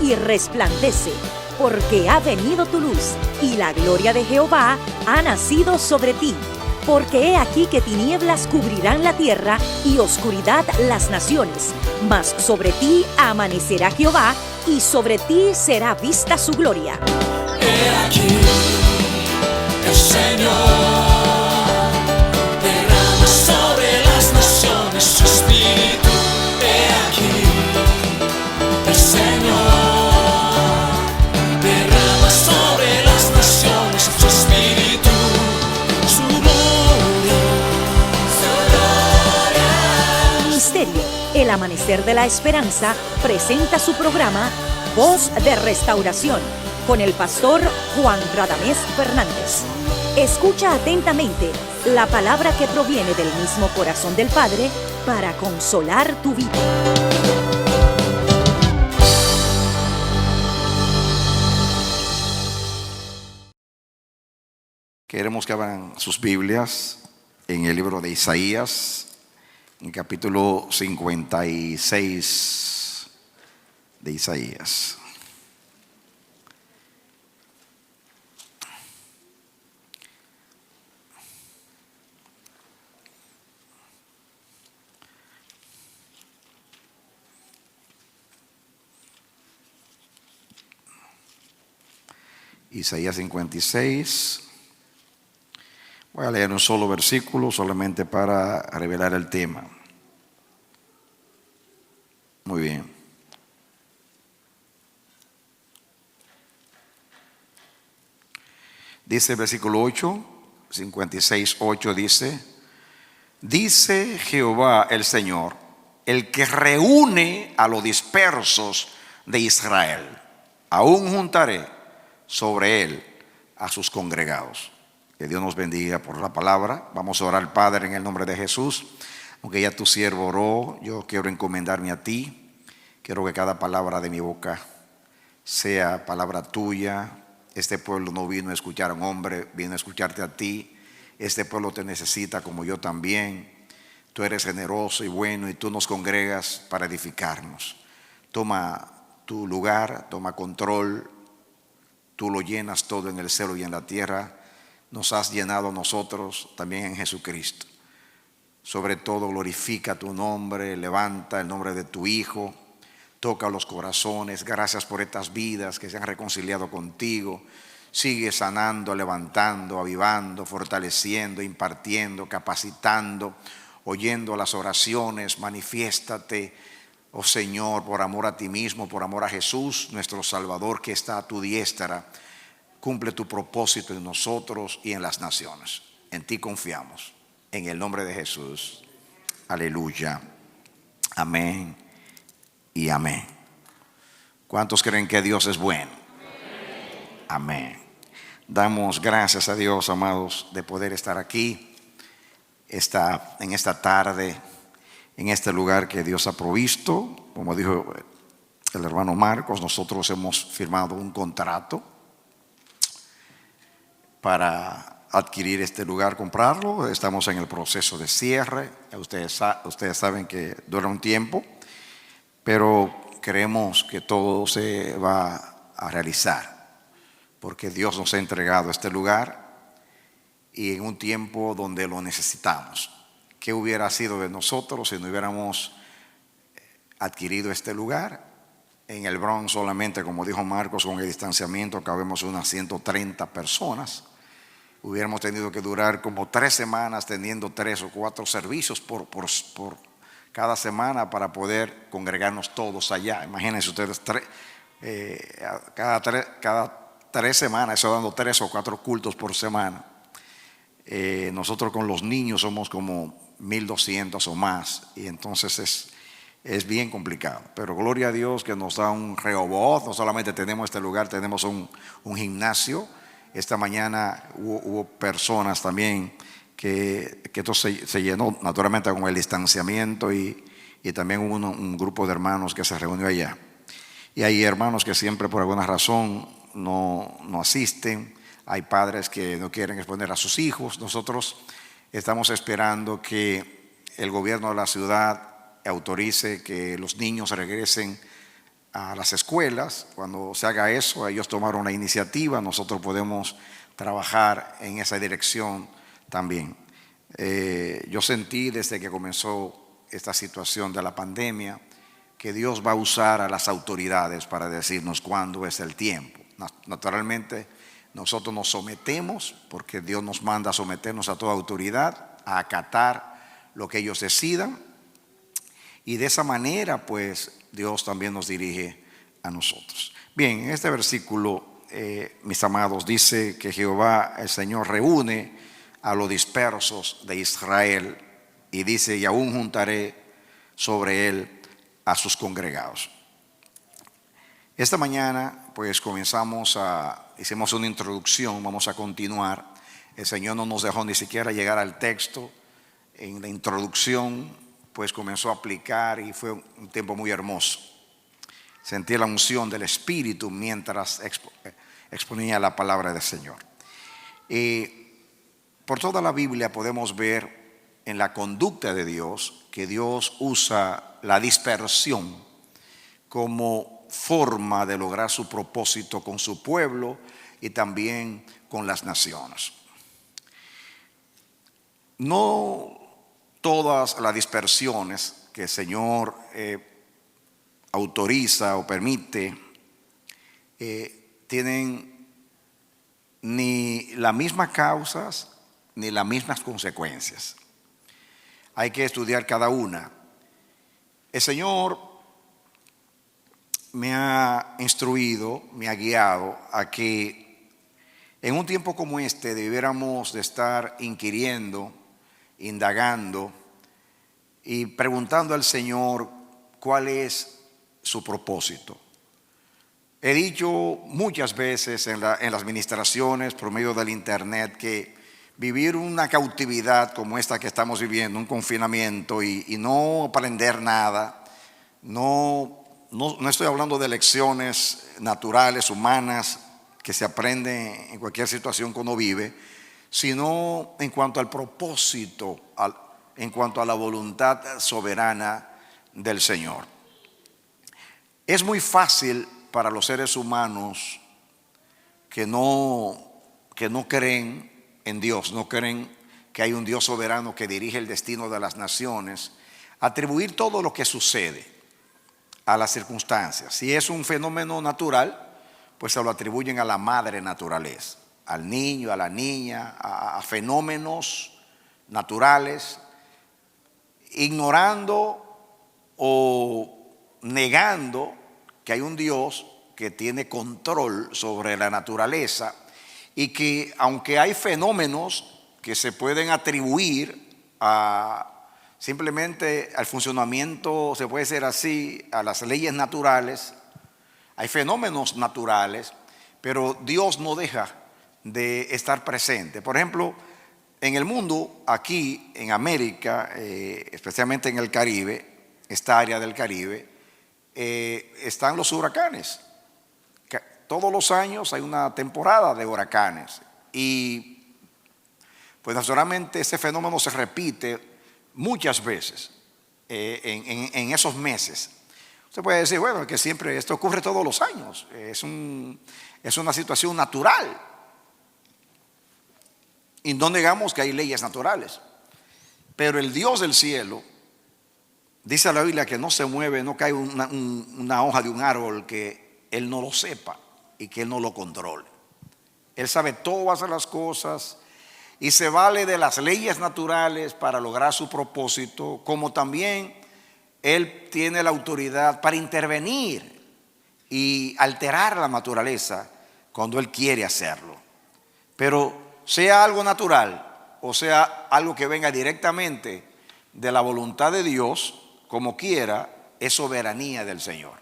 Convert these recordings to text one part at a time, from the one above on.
y resplandece, porque ha venido tu luz, y la gloria de Jehová ha nacido sobre ti. Porque he aquí que tinieblas cubrirán la tierra y oscuridad las naciones, mas sobre ti amanecerá Jehová, y sobre ti será vista su gloria. He aquí, el Señor derrama sobre las naciones su espíritu. He aquí, el Señor derrama sobre las naciones su espíritu, su gloria, su gloria. Ministerio El Amanecer de la Esperanza presenta su programa Voz de Restauración con el pastor Juan Radamés Fernández. Escucha atentamente la palabra que proviene del mismo corazón del Padre para consolar tu vida. Queremos que abran sus Biblias en el libro de Isaías, en capítulo 56 de Isaías. Isaías 56. Voy a leer un solo versículo solamente para revelar el tema. Muy bien. Dice el versículo 8, 56:8 dice: dice Jehová el Señor, el que reúne a los dispersos de Israel, aún juntaré sobre él a sus congregados. Que Dios nos bendiga por la palabra. Vamos a orar, Padre, en el nombre de Jesús. Aunque ya tu siervo oró, yo quiero encomendarme a ti. Quiero que cada palabra de mi boca sea palabra tuya. Este pueblo no vino a escuchar a un hombre, vino a escucharte a ti. Este pueblo te necesita como yo también. Tú eres generoso y bueno y tú nos congregas para edificarnos. Toma tu lugar, toma control. Tú lo llenas todo en el cielo y en la tierra. Nos has llenado a nosotros también en Jesucristo. Sobre todo glorifica tu nombre, levanta el nombre de tu Hijo, toca los corazones. Gracias por estas vidas que se han reconciliado contigo. Sigue sanando, levantando, avivando, fortaleciendo, impartiendo, capacitando, oyendo las oraciones. Manifiéstate, oh Señor, por amor a ti mismo, por amor a Jesús, nuestro Salvador, que está a tu diestra. Cumple tu propósito en nosotros y en las naciones. En ti confiamos. En el nombre de Jesús. Aleluya. Amén y amén. ¿Cuántos creen que Dios es bueno? Amén. Damos gracias a Dios, amados, de poder estar aquí en esta tarde, en este lugar que Dios ha provisto. Como dijo el hermano Marcos, nosotros hemos firmado un contrato para adquirir este lugar, comprarlo. Estamos en el proceso de cierre. Ustedes saben que dura un tiempo, pero creemos que todo se va a realizar, porque Dios nos ha entregado este lugar y en un tiempo donde lo necesitamos. ¿Qué hubiera sido de nosotros si no hubiéramos adquirido este lugar? En el Bronx solamente, como dijo Marcos, con el distanciamiento cabemos unas 130 personas. Hubiéramos tenido que durar como 3 semanas teniendo 3 o 4 servicios por cada semana para poder congregarnos todos allá. Imagínense ustedes, cada 3 semanas, eso dando 3 o 4 cultos por semana. Nosotros con los niños somos como 1,200 o más, y entonces es bien complicado. Pero gloria a Dios que nos da un Rehoboth. No solamente tenemos este lugar, tenemos un gimnasio. Esta mañana hubo personas también que esto se llenó naturalmente con el distanciamiento, y también hubo un grupo de hermanos que se reunió allá. Y hay hermanos que siempre por alguna razón no asisten. Hay padres que no quieren exponer a sus hijos. Nosotros estamos esperando que el gobierno de la ciudad autorice que los niños regresen a las escuelas. Cuando se haga eso, ellos tomaron la iniciativa, nosotros podemos trabajar en esa dirección también. Yo sentí desde que comenzó esta situación de la pandemia que Dios va a usar a las autoridades para decirnos cuándo es el tiempo. Naturalmente, nosotros nos sometemos porque Dios nos manda a someternos a toda autoridad, a acatar lo que ellos decidan, y de esa manera pues Dios también nos dirige a nosotros. Bien, en este versículo, mis amados, dice que Jehová el Señor reúne a los dispersos de Israel, y dice: y aún juntaré sobre él a sus congregados. Esta mañana pues hicimos una introducción, vamos a continuar. El Señor no nos dejó ni siquiera llegar al texto. En la introducción pues comenzó a aplicar y fue un tiempo muy hermoso. Sentí la unción del Espíritu mientras exponía la palabra del Señor. Por toda la Biblia podemos ver en la conducta de Dios que Dios usa la dispersión como forma de lograr su propósito con su pueblo y también con las naciones. No todas las dispersiones que el Señor autoriza o permite tienen ni las mismas causas ni las mismas consecuencias. Hay que estudiar cada una. El Señor me ha instruido, me ha guiado a que en un tiempo como este debiéramos de estar inquiriendo, indagando y preguntando al Señor cuál es su propósito. He dicho muchas veces en las ministraciones por medio del internet que vivir una cautividad como esta que estamos viviendo, un confinamiento y no aprender nada, no estoy hablando de lecciones naturales, humanas, que se aprenden en cualquier situación que uno vive, sino en cuanto al propósito, en cuanto a la voluntad soberana del Señor. Es muy fácil para los seres humanos que no creen en Dios, no creen que hay un Dios soberano que dirige el destino de las naciones, atribuir todo lo que sucede a las circunstancias. Si es un fenómeno natural, pues se lo atribuyen a la madre naturaleza, al niño, a la niña, a fenómenos naturales, ignorando o negando que hay un Dios que tiene control sobre la naturaleza y que aunque hay fenómenos que se pueden atribuir simplemente al funcionamiento, se puede decir así, a las leyes naturales, hay fenómenos naturales, pero Dios no deja de estar presente. Por ejemplo, en el mundo, aquí en América, especialmente en el Caribe, esta área del Caribe, están los huracanes. Todos los años hay una temporada de huracanes y pues naturalmente ese fenómeno se repite muchas veces en esos meses. Usted puede decir, bueno, que siempre esto ocurre todos los años, es una situación natural. Y no negamos que hay leyes naturales, pero el Dios del cielo, dice la Biblia que no se mueve, no cae una hoja de un árbol que Él no lo sepa y que Él no lo controle. Él sabe todas las cosas y se vale de las leyes naturales para lograr su propósito, como también Él tiene la autoridad para intervenir y alterar la naturaleza cuando Él quiere hacerlo. Pero sea algo natural o sea algo que venga directamente de la voluntad de Dios, como quiera, es soberanía del Señor.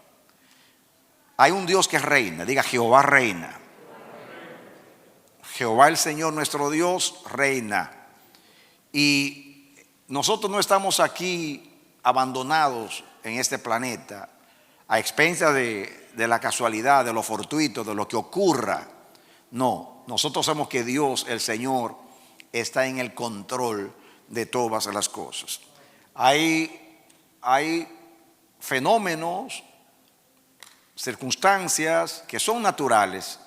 Hay un Dios que reina, diga Jehová reina. Jehová el Señor nuestro Dios reina. Y nosotros no estamos aquí abandonados en este planeta a expensas de la casualidad, de lo fortuito, de lo que ocurra. No, nosotros sabemos que Dios, el Señor, está en el control de todas las cosas. Hay fenómenos circunstancias que son naturales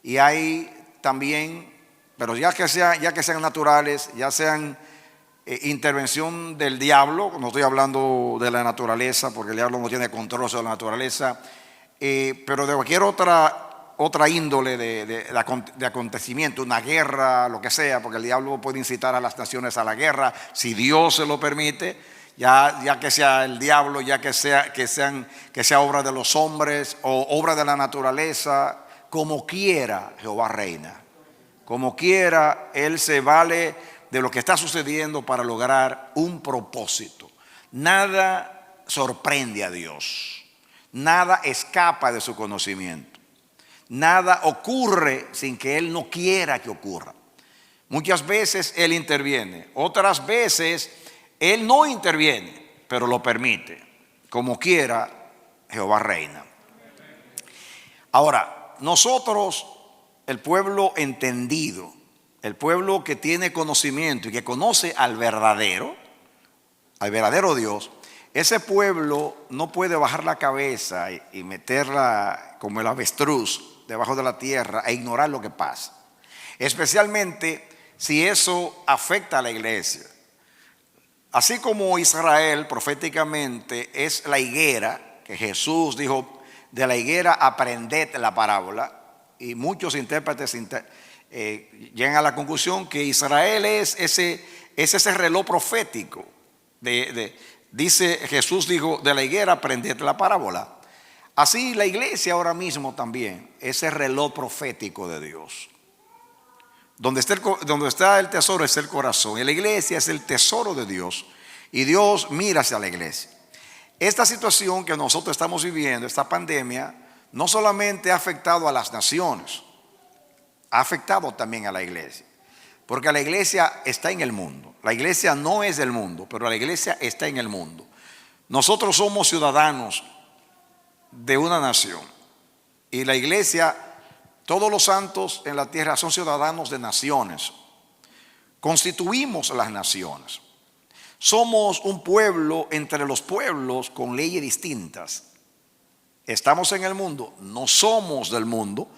y hay también, pero ya que sean naturales, ya sean intervención del diablo, no estoy hablando de la naturaleza porque el diablo no tiene control sobre la naturaleza, pero de cualquier otra índole de acontecimiento, una guerra, lo que sea, porque el diablo puede incitar a las naciones a la guerra, si Dios se lo permite, ya que sea el diablo, ya que sea obra de los hombres o obra de la naturaleza, como quiera Jehová reina. Como quiera, Él se vale de lo que está sucediendo para lograr un propósito. Nada sorprende a Dios, nada escapa de su conocimiento. Nada ocurre sin que Él no quiera que ocurra. Muchas veces Él interviene, otras veces Él no interviene, pero lo permite. Como quiera, Jehová reina. Ahora, nosotros, el pueblo entendido, el pueblo que tiene conocimiento y que conoce al verdadero Dios, ese pueblo no puede bajar la cabeza y meterla como el avestruz debajo de la tierra e ignorar lo que pasa, especialmente si eso afecta a la iglesia. Así como Israel proféticamente es la higuera, que Jesús dijo, de la higuera aprended la parábola, y muchos intérpretes llegan a la conclusión que Israel es ese reloj profético. Dice Jesús, dijo, de la higuera aprended la parábola. Así la iglesia ahora mismo también, ese reloj profético de Dios. Donde está el tesoro es el corazón. Y la iglesia es el tesoro de Dios. Y Dios mira hacia la iglesia. Esta situación que nosotros estamos viviendo, esta pandemia, no solamente ha afectado a las naciones, ha afectado también a la iglesia. Porque la iglesia está en el mundo. La iglesia no es del mundo, pero la iglesia está en el mundo. Nosotros somos ciudadanos de una nación. Y la iglesia, todos los santos en la tierra son ciudadanos de naciones. Constituimos las naciones. Somos un pueblo entre los pueblos con leyes distintas. Estamos en el mundo, no somos del mundo,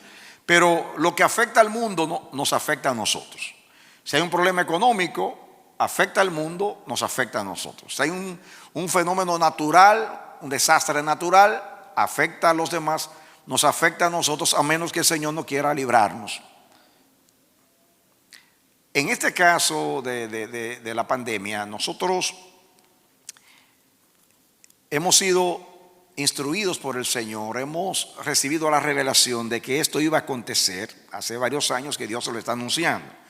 pero lo que afecta al mundo nos afecta a nosotros. Si hay un problema económico, afecta al mundo, nos afecta a nosotros. Si hay un fenómeno natural, un desastre natural, afecta a los demás, nos afecta a nosotros, a menos que el Señor no quiera librarnos. En este caso de la pandemia, nosotros hemos sido instruidos por el Señor, hemos recibido la revelación de que esto iba a acontecer hace varios años que Dios se lo está anunciando.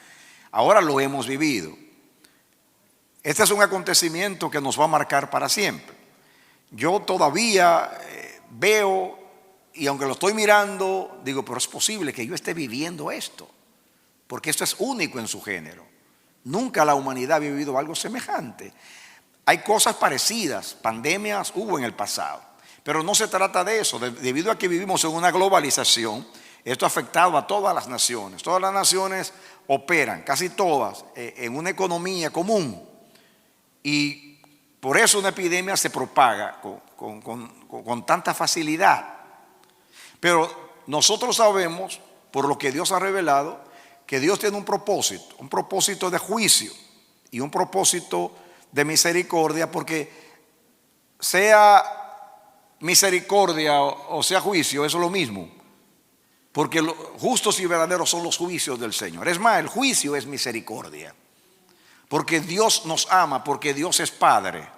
Ahora lo hemos vivido. Este es un acontecimiento que nos va a marcar para siempre. Yo todavía veo, y aunque lo estoy mirando, digo, pero es posible que yo esté viviendo esto, porque esto es único en su género. Nunca la humanidad ha vivido algo semejante. Hay cosas parecidas, pandemias hubo en el pasado, pero no se trata de eso. Debido a que vivimos en una globalización, esto ha afectado a todas las naciones. Todas las naciones operan, casi todas, en una economía común, y por eso una epidemia se propaga con tanta facilidad. Pero nosotros sabemos, por lo que Dios ha revelado, que Dios tiene un propósito de juicio y un propósito de misericordia, porque sea misericordia o sea juicio, eso es lo mismo, porque justos y verdaderos son los juicios del Señor. Es más, el juicio es misericordia, porque Dios nos ama, porque Dios es Padre.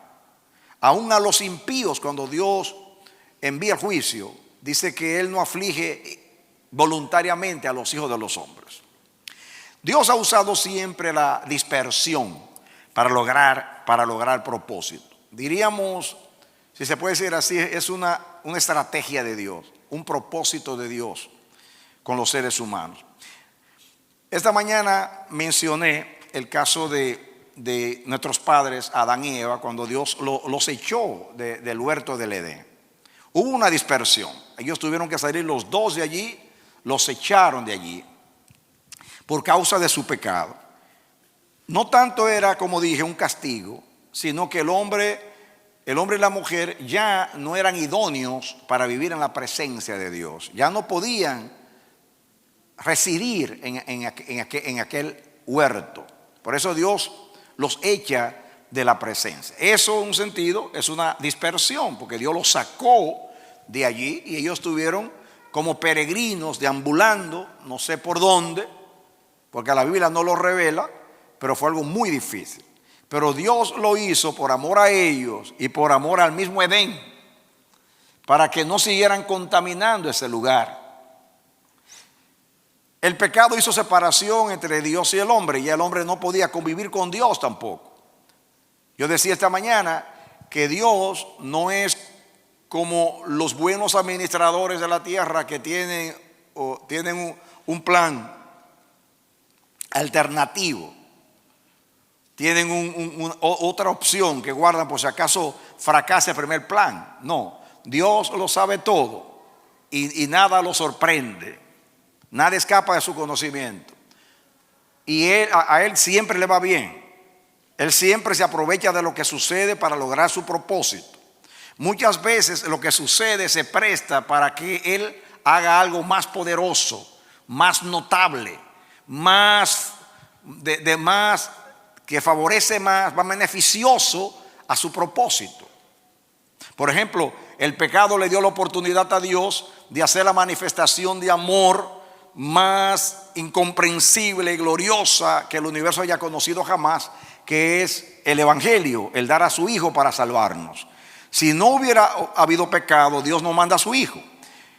Aún a los impíos, cuando Dios envía el juicio, dice que Él no aflige voluntariamente a los hijos de los hombres. Dios ha usado siempre la dispersión para lograr propósito. Diríamos, si se puede decir así, es una estrategia de Dios, un propósito de Dios con los seres humanos. Esta mañana mencioné el caso de nuestros padres, Adán y Eva, cuando Dios los echó del huerto del Edén. Hubo una dispersión. Ellos tuvieron que salir los dos de allí, los echaron de allí por causa de su pecado. No tanto era, como dije, un castigo, sino que el hombre el hombre y la mujer ya no eran idóneos para vivir en la presencia de Dios. Ya no podían residir en aquel huerto. Por eso Dios los echa de la presencia. Eso en un sentido es una dispersión, porque Dios los sacó de allí y ellos estuvieron como peregrinos deambulando, no sé por dónde, porque la Biblia no lo revela, pero fue algo muy difícil. Pero Dios lo hizo por amor a ellos y por amor al mismo Edén, para que no siguieran contaminando ese lugar. El pecado hizo separación entre Dios y el hombre, y el hombre no podía convivir con Dios tampoco. Yo decía esta mañana que Dios no es como los buenos administradores de la tierra que tienen un plan alternativo. Tienen otra opción que guardan por si acaso fracasa el primer plan. No, Dios lo sabe todo y nada lo sorprende. Nada escapa de su conocimiento. Y a Él siempre le va bien. Él siempre se aprovecha de lo que sucede para lograr su propósito. Muchas veces lo que sucede se presta para que Él haga algo más poderoso, más notable, más que favorece más beneficioso a su propósito. Por ejemplo, el pecado le dio la oportunidad a Dios de hacer la manifestación de amor más incomprensible y gloriosa que el universo haya conocido jamás, que es el evangelio, el dar a su hijo para salvarnos. Si no hubiera habido pecado, Dios no manda a su hijo.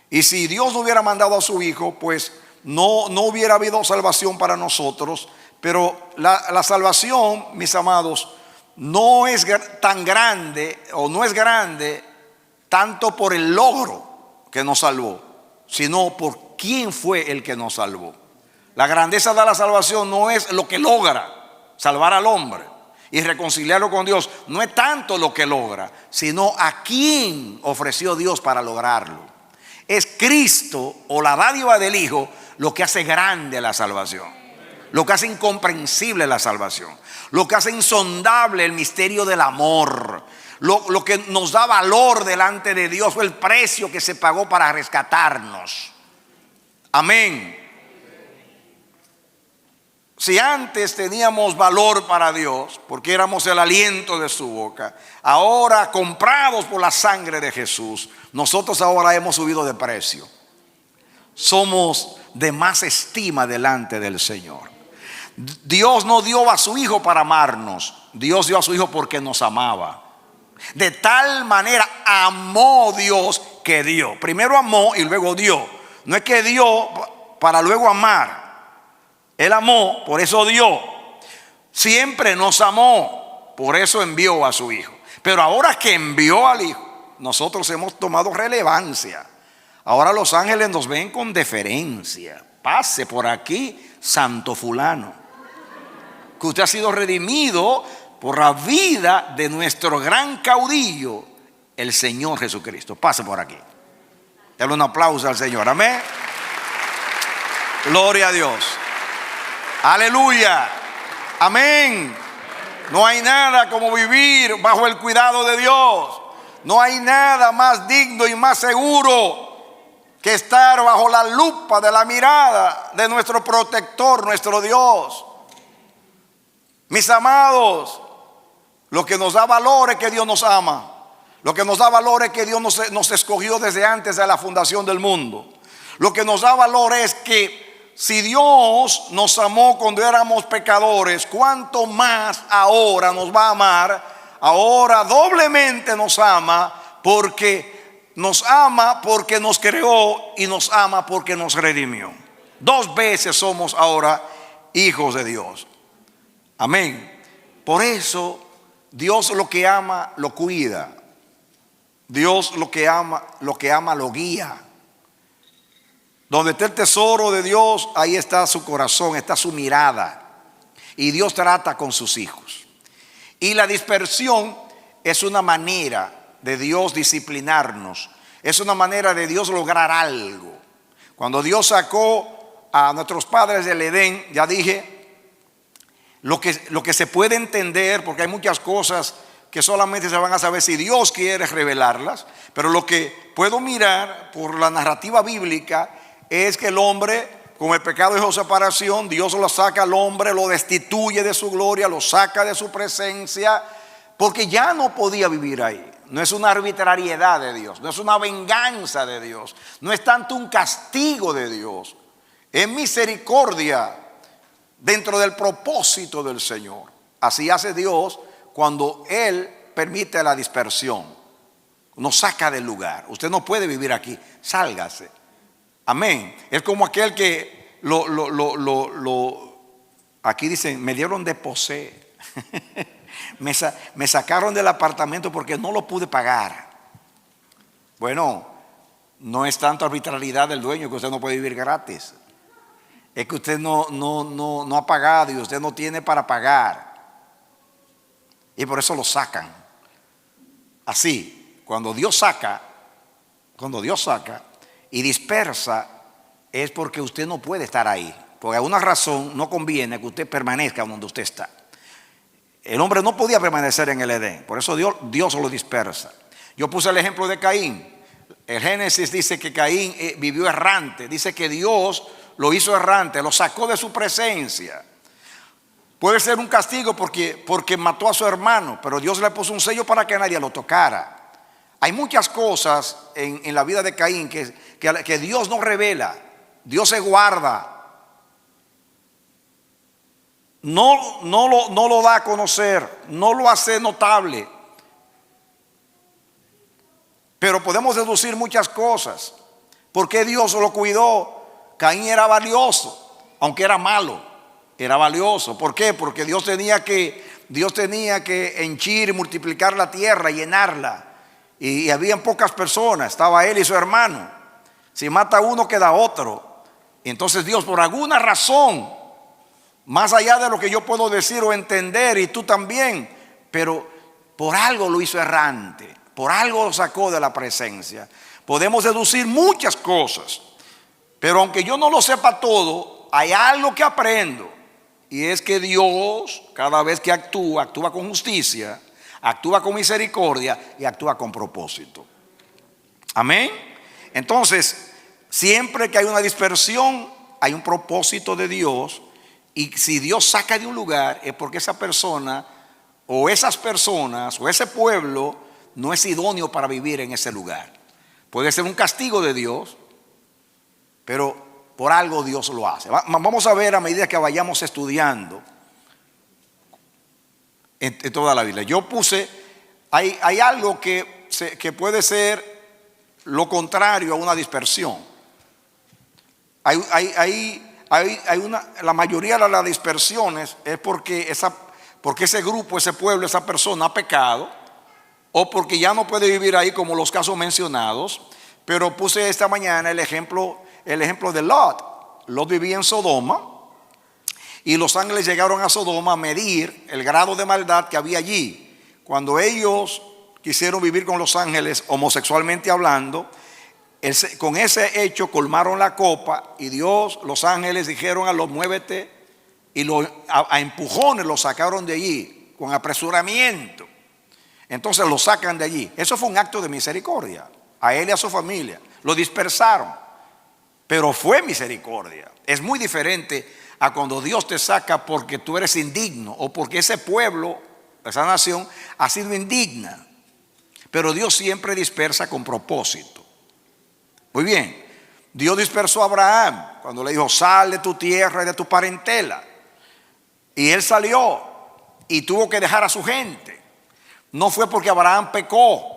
Y si Dios no hubiera mandado a su hijo, pues no hubiera habido salvación para nosotros. Pero la salvación, mis amados, no es tan grande, o no es grande tanto por el logro que nos salvó, sino por quién fue el que nos salvó. La grandeza de la salvación no es lo que logra salvar al hombre y reconciliarlo con Dios. No es tanto lo que logra, sino a quién ofreció Dios para lograrlo. Es Cristo o la dádiva del Hijo lo que hace grande la salvación, lo que hace incomprensible la salvación, lo que hace insondable el misterio del amor. Lo que nos da valor delante de Dios fue el precio que se pagó para rescatarnos. Amén. Si antes teníamos valor para Dios porque éramos el aliento de su boca, ahora comprados por la sangre de Jesús, nosotros ahora hemos subido de precio. Somos de más estima delante del Señor. Dios no dio a su Hijo para amarnos, Dios dio a su Hijo porque nos amaba. De tal manera amó Dios que dio. Primero amó y luego dio. No es que dio para luego amar. Él amó, por eso dio. Siempre nos amó, por eso envió a su Hijo. Pero ahora que envió al Hijo, nosotros hemos tomado relevancia. Ahora los ángeles nos ven con deferencia. Pase por aquí, santo fulano, que usted ha sido redimido por la vida de nuestro gran caudillo, el Señor Jesucristo. Pase por aquí. Dale un aplauso al Señor. Amén. Gloria a Dios. Aleluya. Amén. No hay nada como vivir bajo el cuidado de Dios. No hay nada más digno y más seguro que estar bajo la lupa de la mirada de nuestro protector, nuestro Dios. Mis amados, lo que nos da valor es que Dios nos ama. Lo que nos da valor es que Dios nos escogió desde antes de la fundación del mundo. Lo que nos da valor es que si Dios nos amó cuando éramos pecadores, ¿cuánto más ahora nos va a amar? Ahora doblemente nos ama porque nos creó y nos ama porque nos redimió. 2 veces somos ahora hijos de Dios. Amén. Por eso Dios lo que ama lo cuida. Dios lo que ama lo guía. Donde está el tesoro de Dios, ahí está su corazón, está su mirada. Y Dios trata con sus hijos. Y la dispersión es una manera de Dios disciplinarnos. Es una manera de Dios lograr algo. Cuando Dios sacó a nuestros padres del Edén, ya dije, lo que se puede entender, porque hay muchas cosas que solamente se van a saber si Dios quiere revelarlas, pero lo que puedo mirar por la narrativa bíblica es que el hombre, con el pecado de separación, Dios lo saca al hombre, lo destituye de su gloria, lo saca de su presencia, porque ya no podía vivir ahí. No es una arbitrariedad de Dios, no es una venganza de Dios, no es tanto un castigo de Dios, es misericordia dentro del propósito del Señor. Así hace Dios cuando Él permite la dispersión, nos saca del lugar. Usted no puede vivir aquí, sálgase. Amén. Es como aquel que aquí dicen, me dieron de posee. me sacaron del apartamento porque no lo pude pagar. Bueno, no es tanto arbitrariedad del dueño que usted no puede vivir gratis. Es que usted no ha pagado y usted no tiene para pagar. Y por eso lo sacan. Así, cuando Dios saca y dispersa, es porque usted no puede estar ahí. Por alguna razón no conviene que usted permanezca donde usted está. El hombre no podía permanecer en el Edén, por eso Dios lo dispersa. Yo puse el ejemplo de Caín. El Génesis dice que Caín vivió errante. Dice que Dios lo hizo errante, lo sacó de su presencia. Puede ser un castigo porque mató a su hermano, pero Dios le puso un sello para que nadie lo tocara. Hay muchas cosas en la vida de Caín que Dios no revela. Dios se guarda. No lo da a conocer, no lo hace notable. Pero podemos deducir muchas cosas. ¿Por qué Dios lo cuidó? Caín era valioso, aunque era malo. Era valioso. ¿Por qué? Porque Dios tenía que henchir y multiplicar la tierra, llenarla. Y habían pocas personas. Estaba él y su hermano. Si mata uno, queda otro. Y entonces Dios, por alguna razón, más allá de lo que yo puedo decir o entender, y tú también, pero por algo lo hizo errante, por algo lo sacó de la presencia. Podemos deducir muchas cosas, pero aunque yo no lo sepa todo, hay algo que aprendo. Y es que Dios, cada vez que actúa con justicia, actúa con misericordia y actúa con propósito. Amén. Entonces, siempre que hay una dispersión, hay un propósito de Dios. Y si Dios saca de un lugar, es porque esa persona o esas personas o ese pueblo no es idóneo para vivir en ese lugar. Puede ser un castigo de Dios, pero por algo Dios lo hace. Vamos a ver a medida que vayamos estudiando en toda la Biblia. Yo puse, hay algo que puede ser lo contrario a una dispersión. La mayoría de las dispersiones es porque ese grupo, ese pueblo, esa persona ha pecado, o porque ya no puede vivir ahí, como los casos mencionados. Pero puse esta mañana el ejemplo de Lot. Lot vivía en Sodoma y los ángeles llegaron a Sodoma a medir el grado de maldad que había allí. Cuando ellos quisieron vivir con los ángeles homosexualmente hablando, con ese hecho colmaron la copa y Dios, los ángeles dijeron a Lot, muévete, y a empujones lo sacaron de allí con apresuramiento. Entonces lo sacan de allí. Eso fue un acto de misericordia a él y a su familia. Lo dispersaron, pero fue misericordia. Es muy diferente a cuando Dios te saca porque tú eres indigno o porque ese pueblo, esa nación ha sido indigna. Pero Dios siempre dispersa con propósito. Muy bien, Dios dispersó a Abraham cuando le dijo, sal de tu tierra y de tu parentela. Y él salió y tuvo que dejar a su gente. No fue porque Abraham pecó.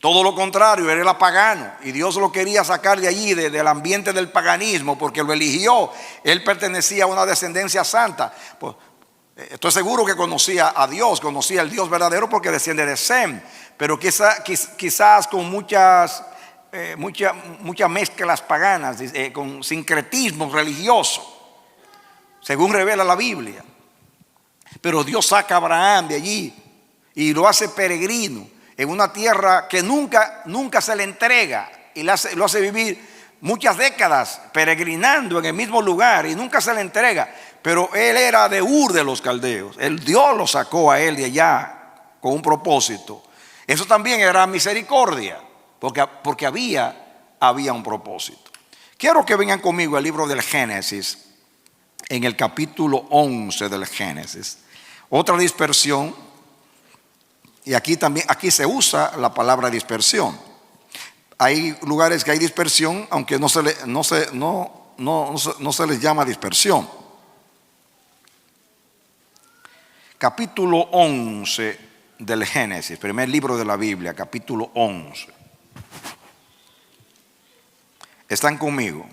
Todo lo contrario, él era pagano y Dios lo quería sacar de allí, del ambiente del paganismo, porque lo eligió. Él pertenecía a una descendencia santa. Pues, estoy seguro que conocía a Dios, conocía al Dios verdadero porque desciende de Sem, pero quizás con muchas mezclas paganas, con sincretismo religioso, según revela la Biblia. Pero Dios saca a Abraham de allí y lo hace peregrino en una tierra que nunca se le entrega, y lo hace vivir muchas décadas peregrinando en el mismo lugar y nunca se le entrega. Pero él era de Ur de los Caldeos. Dios lo sacó a él de allá con un propósito. Eso también era misericordia, porque había un propósito. Quiero que vengan conmigo al libro del Génesis, en el capítulo 11 del Génesis. Otra dispersión, y aquí se usa la palabra dispersión. Hay lugares que hay dispersión, aunque no se les llama dispersión. Capítulo 11 del Génesis, primer libro de la Biblia, capítulo 11. ¿Están conmigo?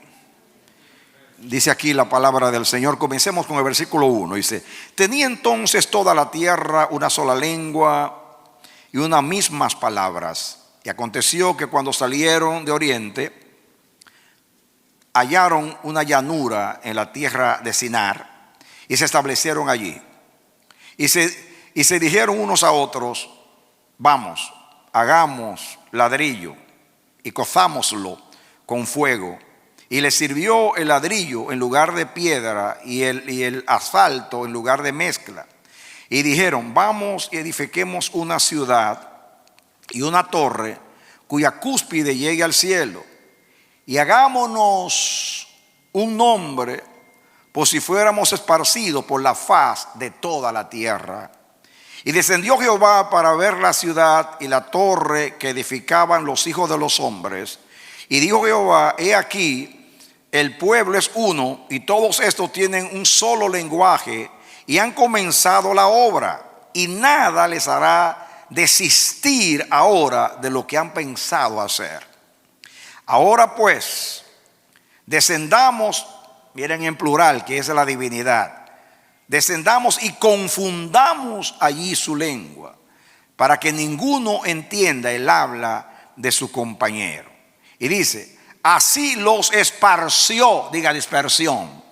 Dice aquí la palabra del Señor. Comencemos con el versículo 1. Dice: tenía entonces toda la tierra una sola lengua y unas mismas palabras. Y aconteció que cuando salieron de oriente, hallaron una llanura en la tierra de Sinar y se establecieron allí. Y se dijeron unos a otros: vamos, hagamos ladrillo y cozámoslo con fuego. Y les sirvió el ladrillo en lugar de piedra y el asfalto en lugar de mezcla. Y dijeron: vamos y edifiquemos una ciudad y una torre cuya cúspide llegue al cielo. Y hagámonos un nombre, por si fuéramos esparcidos por la faz de toda la tierra. Y descendió Jehová para ver la ciudad y la torre que edificaban los hijos de los hombres. Y dijo Jehová: he aquí, el pueblo es uno, y todos estos tienen un solo lenguaje, y han comenzado la obra, y nada les hará desistir ahora de lo que han pensado hacer. Ahora pues, descendamos, miren en plural, que es la divinidad, descendamos y confundamos allí su lengua, para que ninguno entienda el habla de su compañero. Y dice: así los esparció, diga dispersión.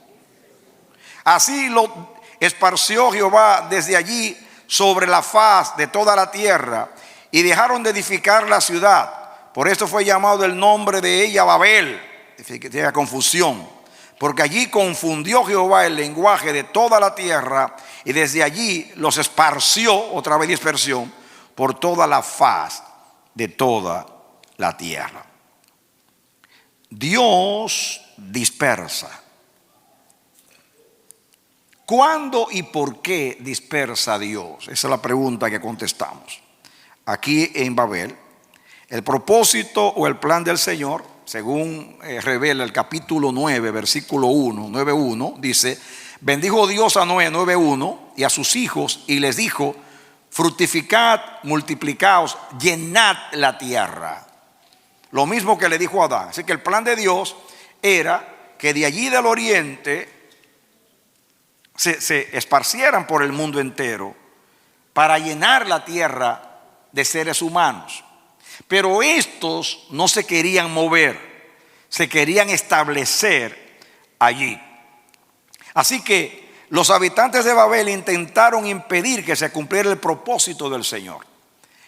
Así lo esparció Jehová desde allí sobre la faz de toda la tierra, y dejaron de edificar la ciudad. Por esto fue llamado el nombre de ella Babel, que tenga confusión, porque allí confundió Jehová el lenguaje de toda la tierra, y desde allí los esparció, otra vez dispersión, por toda la faz de toda la tierra. Dios dispersa. ¿Cuándo y por qué dispersa Dios? Esa es la pregunta que contestamos. Aquí en Babel, el propósito o el plan del Señor, según revela el capítulo 9, versículo 9:1, dice: bendijo Dios a Noé, 9:1, y a sus hijos, y les dijo: fructificad, multiplicaos, llenad la tierra. Lo mismo que le dijo a Adán. Así que el plan de Dios era que de allí del oriente se esparcieran por el mundo entero para llenar la tierra de seres humanos. Pero estos no se querían mover, se querían establecer allí. Así que los habitantes de Babel intentaron impedir que se cumpliera el propósito del Señor,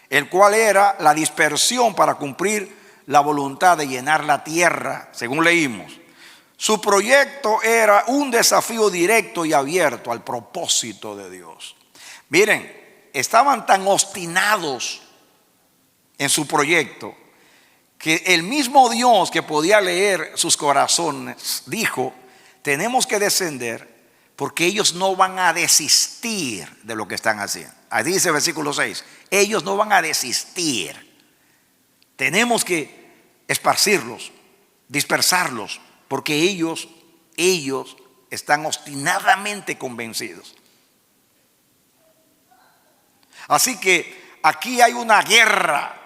el cual era la dispersión para cumplir la voluntad de llenar la tierra, según leímos. Su proyecto era un desafío directo y abierto al propósito de Dios. Miren, estaban tan obstinados en su proyecto que el mismo Dios, que podía leer sus corazones, dijo: tenemos que descender porque ellos no van a desistir de lo que están haciendo. Ahí dice el versículo 6, ellos no van a desistir. Tenemos que esparcirlos, dispersarlos, porque ellos están obstinadamente convencidos. Así que aquí hay una guerra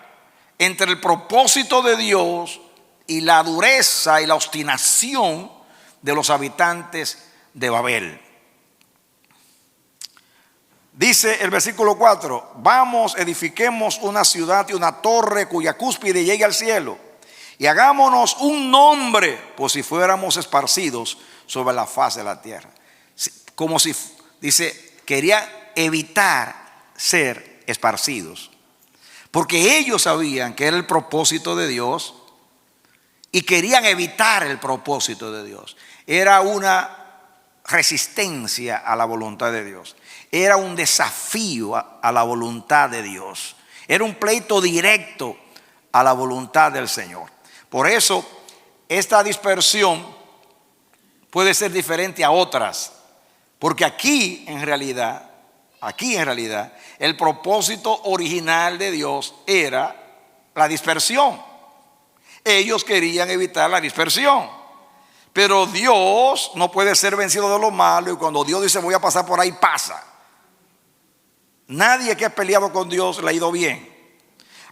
entre el propósito de Dios y la dureza y la obstinación de los habitantes de Babel. Dice el versículo 4: vamos, edifiquemos una ciudad y una torre cuya cúspide llegue al cielo, y hagámonos un nombre, por si fuéramos esparcidos sobre la faz de la tierra. Como si, dice, quería evitar ser esparcidos, porque ellos sabían que era el propósito de Dios y querían evitar el propósito de Dios. Era una resistencia a la voluntad de Dios. Era un desafío a la voluntad de Dios. Era un pleito directo a la voluntad del Señor. Por eso, esta dispersión puede ser diferente a otras. Porque aquí en realidad, el propósito original de Dios era la dispersión. Ellos querían evitar la dispersión. Pero Dios no puede ser vencido de lo malo, y cuando Dios dice voy a pasar por ahí, pasa. Nadie que ha peleado con Dios le ha ido bien.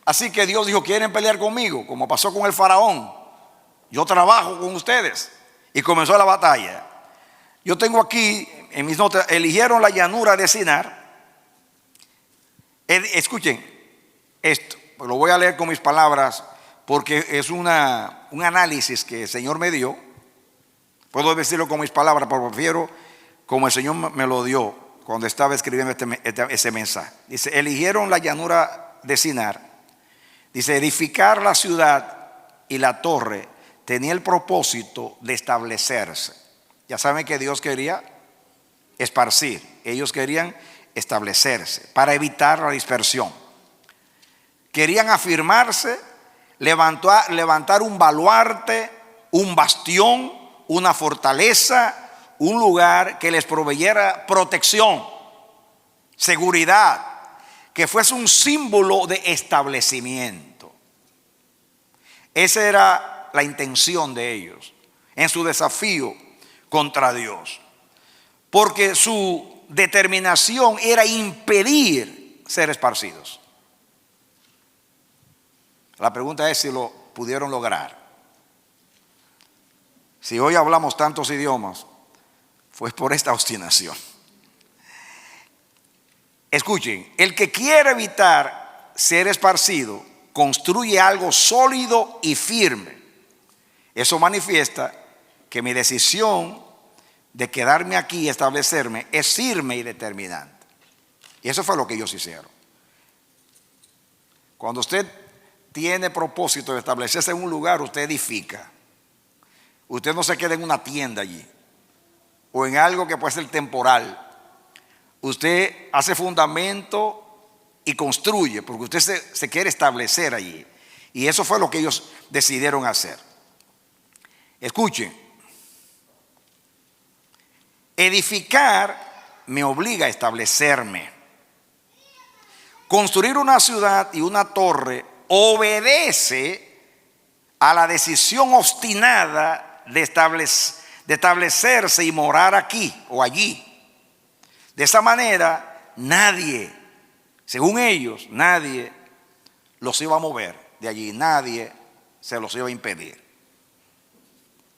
Así que Dios dijo, ¿quieren pelear conmigo? Como pasó con el faraón. Yo trabajo con ustedes. Y comenzó la batalla. Yo tengo aquí en mis notas, eligieron la llanura de Sinar. Escuchen esto, lo voy a leer con mis palabras porque es un análisis que el Señor me dio. Puedo decirlo con mis palabras, pero prefiero como el Señor me lo dio cuando estaba escribiendo ese mensaje. Dice, eligieron la llanura de Sinar. Dice, edificar la ciudad y la torre tenía el propósito de establecerse. Ya saben que Dios quería esparcir, ellos querían establecerse para evitar la dispersión. Querían afirmarse, levantar un baluarte, un bastión, una fortaleza, un lugar que les proveyera protección, seguridad, que fuese un símbolo de establecimiento. Esa era la intención de ellos en su desafío contra Dios, porque su determinación era impedir ser esparcidos. La pregunta es si lo pudieron lograr. Si hoy hablamos tantos idiomas, fue por esta obstinación. Escuchen, el que quiere evitar ser esparcido construye algo sólido y firme. Eso manifiesta que mi decisión de quedarme aquí y establecerme es firme y determinante. Y eso fue lo que ellos hicieron. Cuando usted tiene propósito de establecerse en un lugar, usted edifica. Usted no se queda en una tienda allí o en algo que puede ser temporal. Usted hace fundamento y construye porque usted se quiere establecer allí. Y eso fue lo que ellos decidieron hacer. Escuchen, edificar me obliga a establecerme. Construir una ciudad y una torre obedece a la decisión obstinada de establecerse y morar aquí o allí. De esa manera, nadie, según ellos, nadie los iba a mover de allí, nadie se los iba a impedir.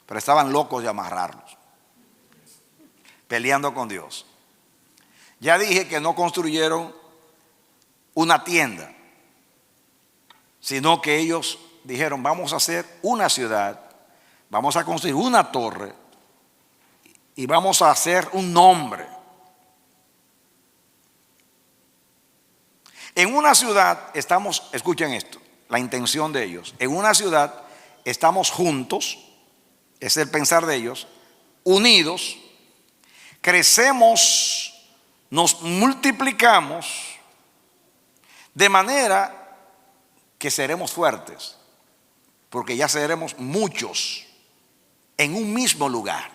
Pero estaban locos de amarrarlos, peleando con Dios. Ya dije que no construyeron una tienda, sino que ellos dijeron, vamos a hacer una ciudad, vamos a construir una torre y vamos a hacer un nombre. En una ciudad estamos, escuchen esto, la intención de ellos, en una ciudad estamos juntos, es el pensar de ellos, unidos, crecemos, nos multiplicamos, de manera que seremos fuertes, porque ya seremos muchos en un mismo lugar.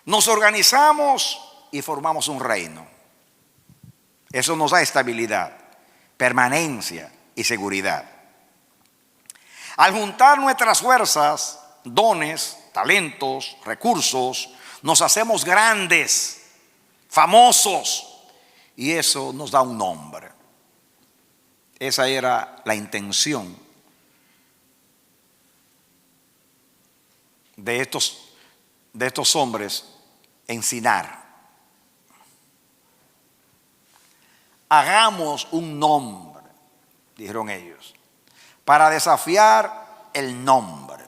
Nos organizamos y formamos un reino. Eso nos da estabilidad, permanencia y seguridad. Al juntar nuestras fuerzas, dones, talentos, recursos, nos hacemos grandes, famosos, y eso nos da un nombre. Esa era la intención de estos hombres en Sinar. Hagamos un nombre, dijeron ellos, para desafiar el nombre.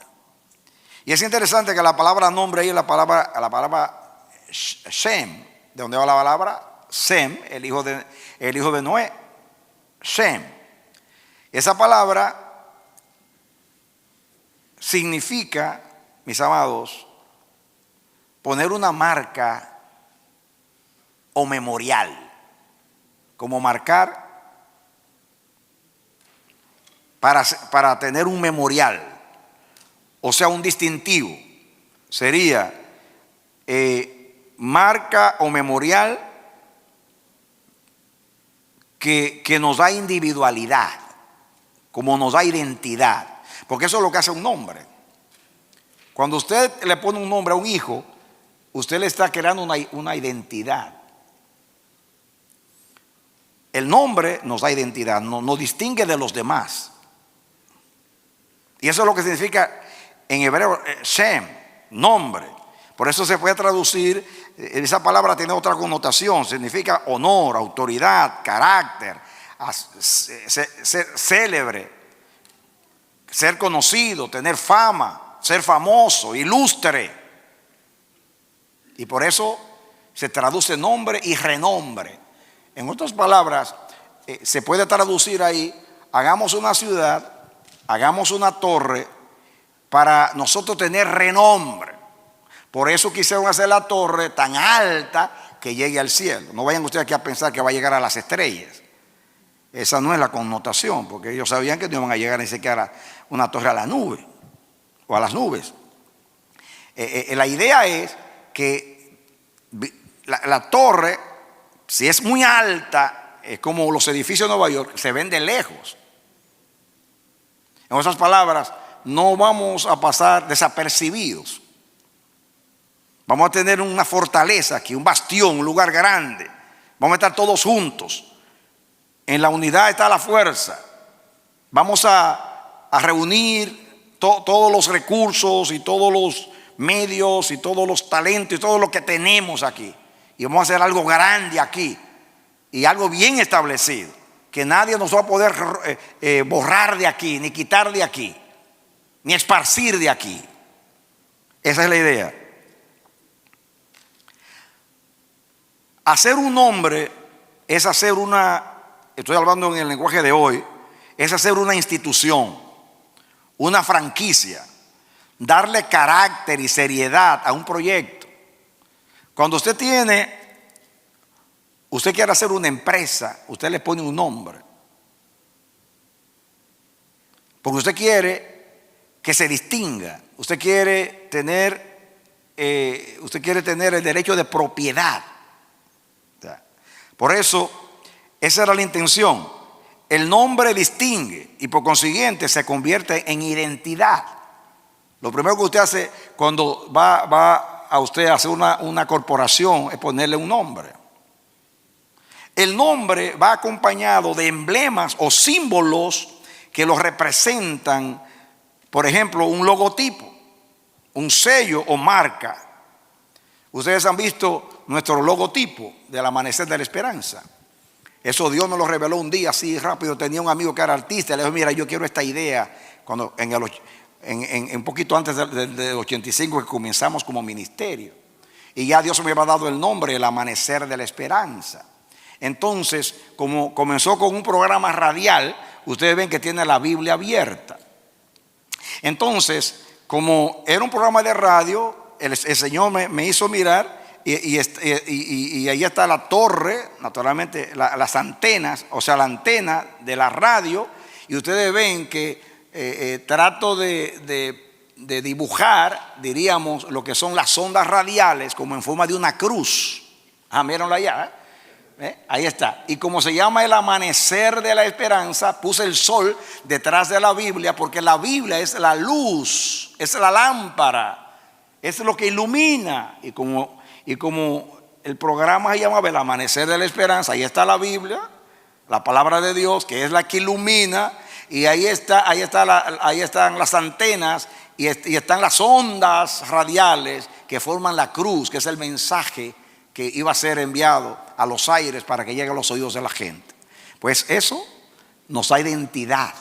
Y es interesante que la palabra nombre ahí es la palabra Shem, de donde va la palabra Sem, el hijo de Noé, Shem. Esa palabra significa, mis amados, poner una marca o memorial, como marcar para tener un memorial, o sea, un distintivo. Sería marca o memorial que nos da individualidad, como nos da identidad, porque eso es lo que hace un nombre. Cuando usted le pone un nombre a un hijo, usted le está creando una identidad. El nombre nos da identidad, nos distingue de los demás. Y eso es lo que significa en hebreo Shem, nombre. Por eso se puede traducir, esa palabra tiene otra connotación, significa honor, autoridad, carácter, ser célebre, ser conocido, tener fama, ser famoso, ilustre. Y por eso se traduce nombre y renombre. En otras palabras, se puede traducir ahí: hagamos una ciudad, hagamos una torre para nosotros tener renombre. Por eso quisieron hacer la torre tan alta que llegue al cielo. No vayan ustedes aquí a pensar que va a llegar a las estrellas. Esa no es la connotación, porque ellos sabían que no iban a llegar ni siquiera una torre a la nube o a las nubes. La idea es que la torre, si es muy alta, es como los edificios de Nueva York, se ven de lejos. En otras palabras, no vamos a pasar desapercibidos. Vamos a tener una fortaleza aquí, un bastión, un lugar grande. Vamos a estar todos juntos. En la unidad está la fuerza. Vamos a reunir todos los recursos y todos los medios y todos los talentos y todo lo que tenemos aquí. Y vamos a hacer algo grande aquí y algo bien establecido, que nadie nos va a poder borrar de aquí, ni quitar de aquí, ni esparcir de aquí. Esa es la idea. Hacer un nombre es hacer estoy hablando en el lenguaje de hoy, es hacer una institución, una franquicia, darle carácter y seriedad a un proyecto. Cuando usted quiere hacer una empresa, usted le pone un nombre, porque usted quiere que se distinga, usted quiere tener el derecho de propiedad. Por eso, esa era la intención. El nombre distingue y por consiguiente se convierte en identidad. Lo primero que usted hace cuando va a usted a hacer una corporación es ponerle un nombre. El nombre va acompañado de emblemas o símbolos que lo representan. Por ejemplo, un logotipo, un sello o marca. Ustedes han visto nuestro logotipo del Amanecer de la Esperanza. Eso Dios me lo reveló un día así rápido. Tenía un amigo que era artista y le dijo: mira, yo quiero esta idea. Cuando un poquito antes del 85 que comenzamos como ministerio, y ya Dios me había dado el nombre, el Amanecer de la Esperanza. Entonces, como comenzó con un programa radial, ustedes ven que tiene la Biblia abierta. Entonces, como era un programa de radio, el Señor me hizo mirar y ahí está la torre, naturalmente las antenas, o sea, la antena de la radio, y ustedes ven que trato de dibujar, diríamos, lo que son las ondas radiales como en forma de una cruz. Mírenlo allá, ahí está. Y como se llama el Amanecer de la Esperanza, puse el sol detrás de la Biblia, porque la Biblia es la luz, es la lámpara, es lo que ilumina. Y como el programa se llamaba el Amanecer de la Esperanza, ahí está la Biblia, la palabra de Dios, que es la que ilumina. Y ahí están las antenas y están las ondas radiales que forman la cruz, que es el mensaje que iba a ser enviado a los aires para que llegue a los oídos de la gente. Pues eso nos da identidad.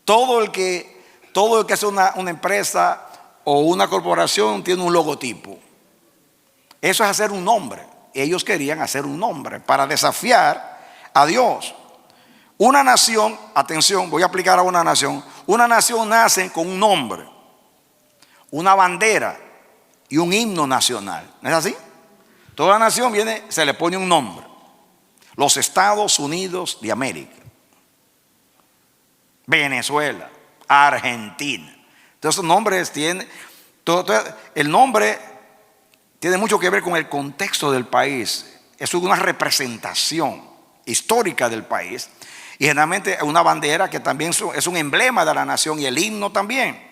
Todo el que hace una empresa o una corporación tiene un logotipo. Eso es hacer un nombre. Ellos querían hacer un nombre para desafiar a Dios. Una nación, atención, voy a aplicar a una nación. Una nación nace con un nombre, una bandera, y un himno nacional. ¿No es así? Toda nación viene, se le pone un nombre. Los Estados Unidos de América, Venezuela, Argentina. Entonces esos nombres tienen, el nombre tiene mucho que ver con el contexto del país. Es una representación histórica del país. Y generalmente una bandera que también es un emblema de la nación, y el himno también.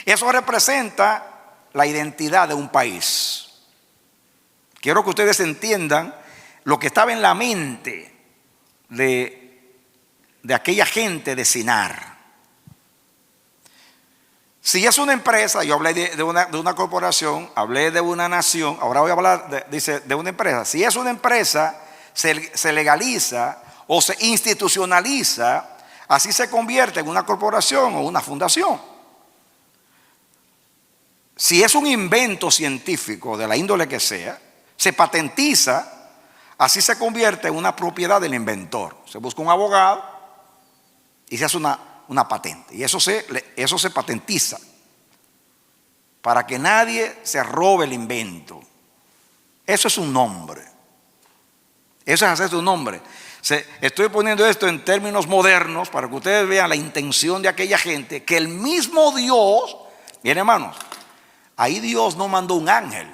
Eso representa la identidad de un país. Quiero que ustedes entiendan lo que estaba en la mente de aquella gente de Sinar. Si es una empresa, yo hablé de una corporación, hablé de una nación, ahora voy a hablar de una empresa. Si es una empresa, se legaliza o se institucionaliza, así se convierte en una corporación o una fundación. Si es un invento científico de la índole que sea, se patentiza, así se convierte en una propiedad del inventor. Se busca un abogado y se hace una patente, y eso se patentiza para que nadie se robe el invento. Eso es un nombre. Eso es hacerse un nombre. Estoy poniendo esto en términos modernos para que ustedes vean la intención de aquella gente, que el mismo Dios, miren hermanos, ahí Dios no mandó un ángel.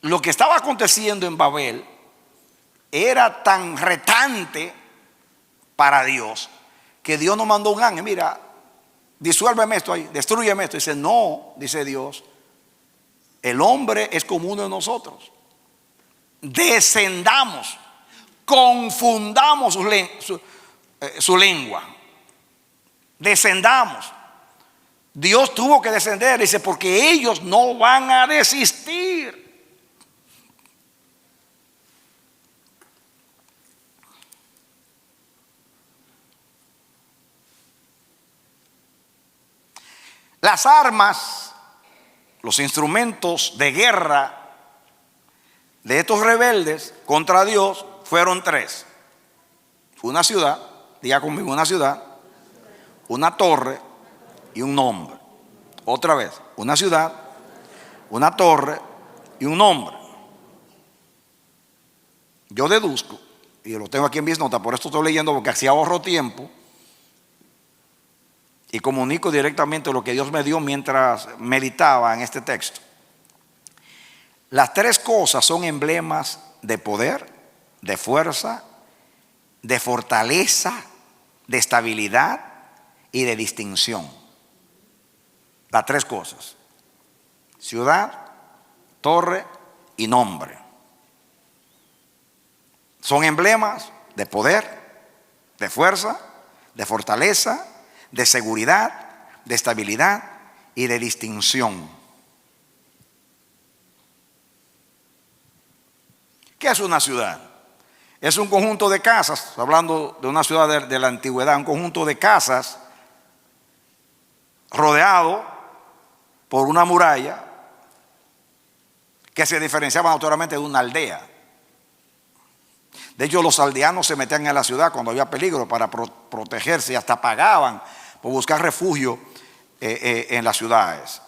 Lo que estaba aconteciendo en Babel era tan retante para Dios que Dios no mandó un ángel. Mira, disuélveme esto ahí, destrúyeme esto. Dice, no, dice Dios, el hombre es como uno de nosotros. Descendamos, confundamos su lengua. Descendamos. Dios tuvo que descender, dice, porque ellos no van a desistir. Las armas, los instrumentos de guerra de estos rebeldes contra Dios fueron tres. Una ciudad, diga conmigo, una ciudad, una torre y un nombre. Otra vez, una ciudad, una torre y un nombre. Yo deduzco, y lo tengo aquí en mis notas, por esto estoy leyendo porque así ahorro tiempo y comunico directamente lo que Dios me dio mientras meditaba en este texto. Las tres cosas son emblemas de poder, de fuerza, de fortaleza, de estabilidad y de distinción. Las tres cosas: ciudad, torre y nombre. Son emblemas de poder, de fuerza, de fortaleza, de seguridad, de estabilidad y de distinción. ¿Qué es una ciudad? Es un conjunto de casas, hablando de una ciudad de la antigüedad, un conjunto de casas rodeado por una muralla que se diferenciaba notoriamente de una aldea. De hecho, los aldeanos se metían en la ciudad cuando había peligro para protegerse, y hasta pagaban por buscar refugio en las ciudades.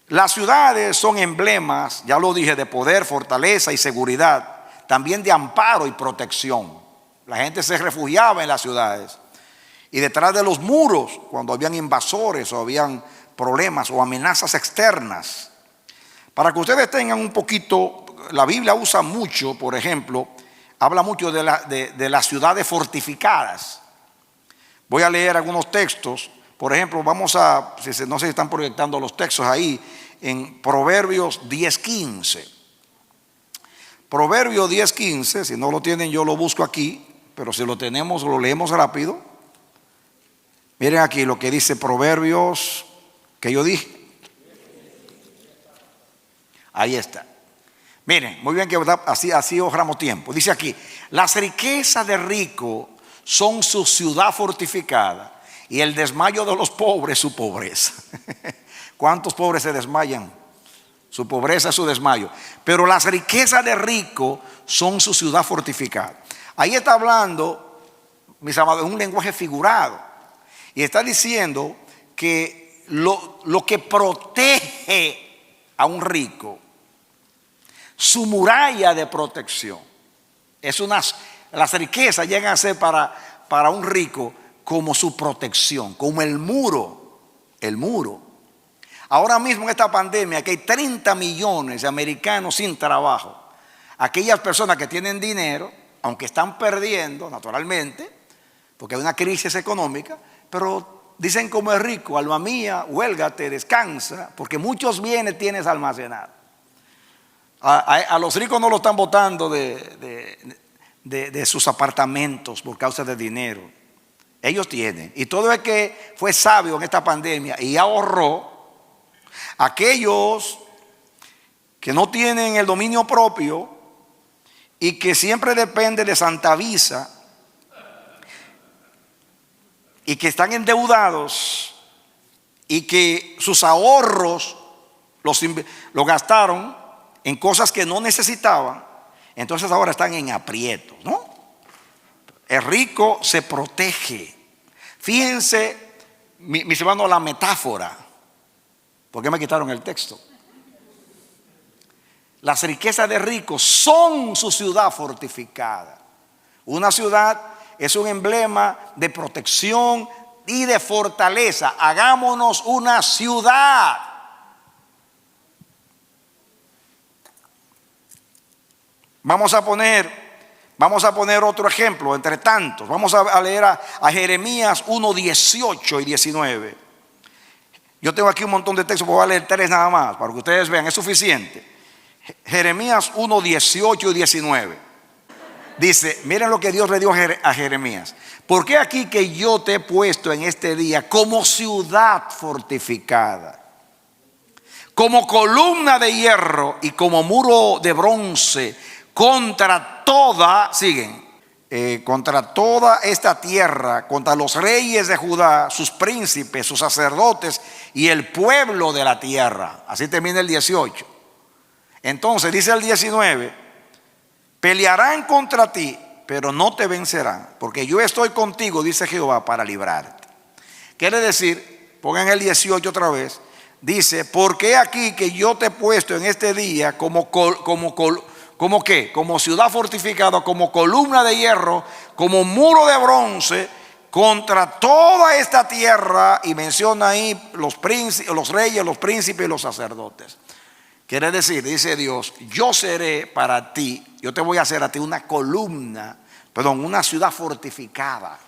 Las ciudades son emblemas, ya lo dije, de poder, fortaleza y seguridad, también de amparo y protección. La gente se refugiaba en las ciudades, y detrás de los muros, cuando habían invasores o habían problemas o amenazas externas. Para que ustedes tengan un poquito, la Biblia usa mucho, por ejemplo, habla mucho de las ciudades fortificadas. Voy a leer algunos textos. Por ejemplo, no sé si están proyectando los textos ahí, en Proverbios 10:15. Proverbios 10:15, si no lo tienen yo lo busco aquí, pero si lo tenemos lo leemos rápido. Miren aquí lo que dice Proverbios, que yo dije. Ahí está. Miren, muy bien que así ahorramos tiempo. Dice aquí: las riquezas de rico son su ciudad fortificada, y el desmayo de los pobres su pobreza. ¿Cuántos pobres se desmayan? Su pobreza es su desmayo. Pero las riquezas de rico son su ciudad fortificada. Ahí está hablando, mis amados, en un lenguaje figurado, y está diciendo que lo que protege a un rico, su muralla de protección, las riquezas llegan a ser para un rico como su protección, como el muro. Ahora mismo en esta pandemia que hay 30 millones de americanos sin trabajo, aquellas personas que tienen dinero, aunque están perdiendo naturalmente, porque hay una crisis económica, pero dicen como es rico, alma mía, huélgate, descansa, porque muchos bienes tienes almacenados. A los ricos no lo están botando de sus apartamentos por causa de dinero. Ellos tienen. Y todo el que fue sabio en esta pandemia y ahorró, aquellos que no tienen el dominio propio y que siempre dependen de Santa Visa y que están endeudados y que sus ahorros los gastaron en cosas que no necesitaban, entonces ahora están en aprietos, ¿no? El rico se protege. Fíjense, mis hermanos, la metáfora. ¿Por qué me quitaron el texto? Las riquezas de ricos son su ciudad fortificada. Una ciudad es un emblema de protección y de fortaleza. Hagámonos una ciudad. Vamos a poner otro ejemplo entre tantos. Vamos a leer a Jeremías 1, 18 y 19. Yo tengo aquí un montón de textos, pero voy a leer 3 nada más para que ustedes vean, es suficiente. Jeremías 1, 18 y 19. Dice, miren lo que Dios le dio a Jeremías. Porque aquí que yo te he puesto en este día como ciudad fortificada, como columna de hierro y como muro de bronce contra toda, contra toda esta tierra, contra los reyes de Judá, sus príncipes, sus sacerdotes y el pueblo de la tierra. Así termina el 18. Entonces dice el 19, pelearán contra ti, pero no te vencerán, porque yo estoy contigo, dice Jehová, para librarte. Quiere decir, pongan el 18 otra vez, dice, porque aquí que yo te he puesto en este día como ciudad fortificada, como columna de hierro, como muro de bronce contra toda esta tierra, y menciona ahí los reyes, los príncipes y los sacerdotes. Quiere decir, dice Dios, yo seré para ti, yo te voy a hacer a ti una una ciudad fortificada.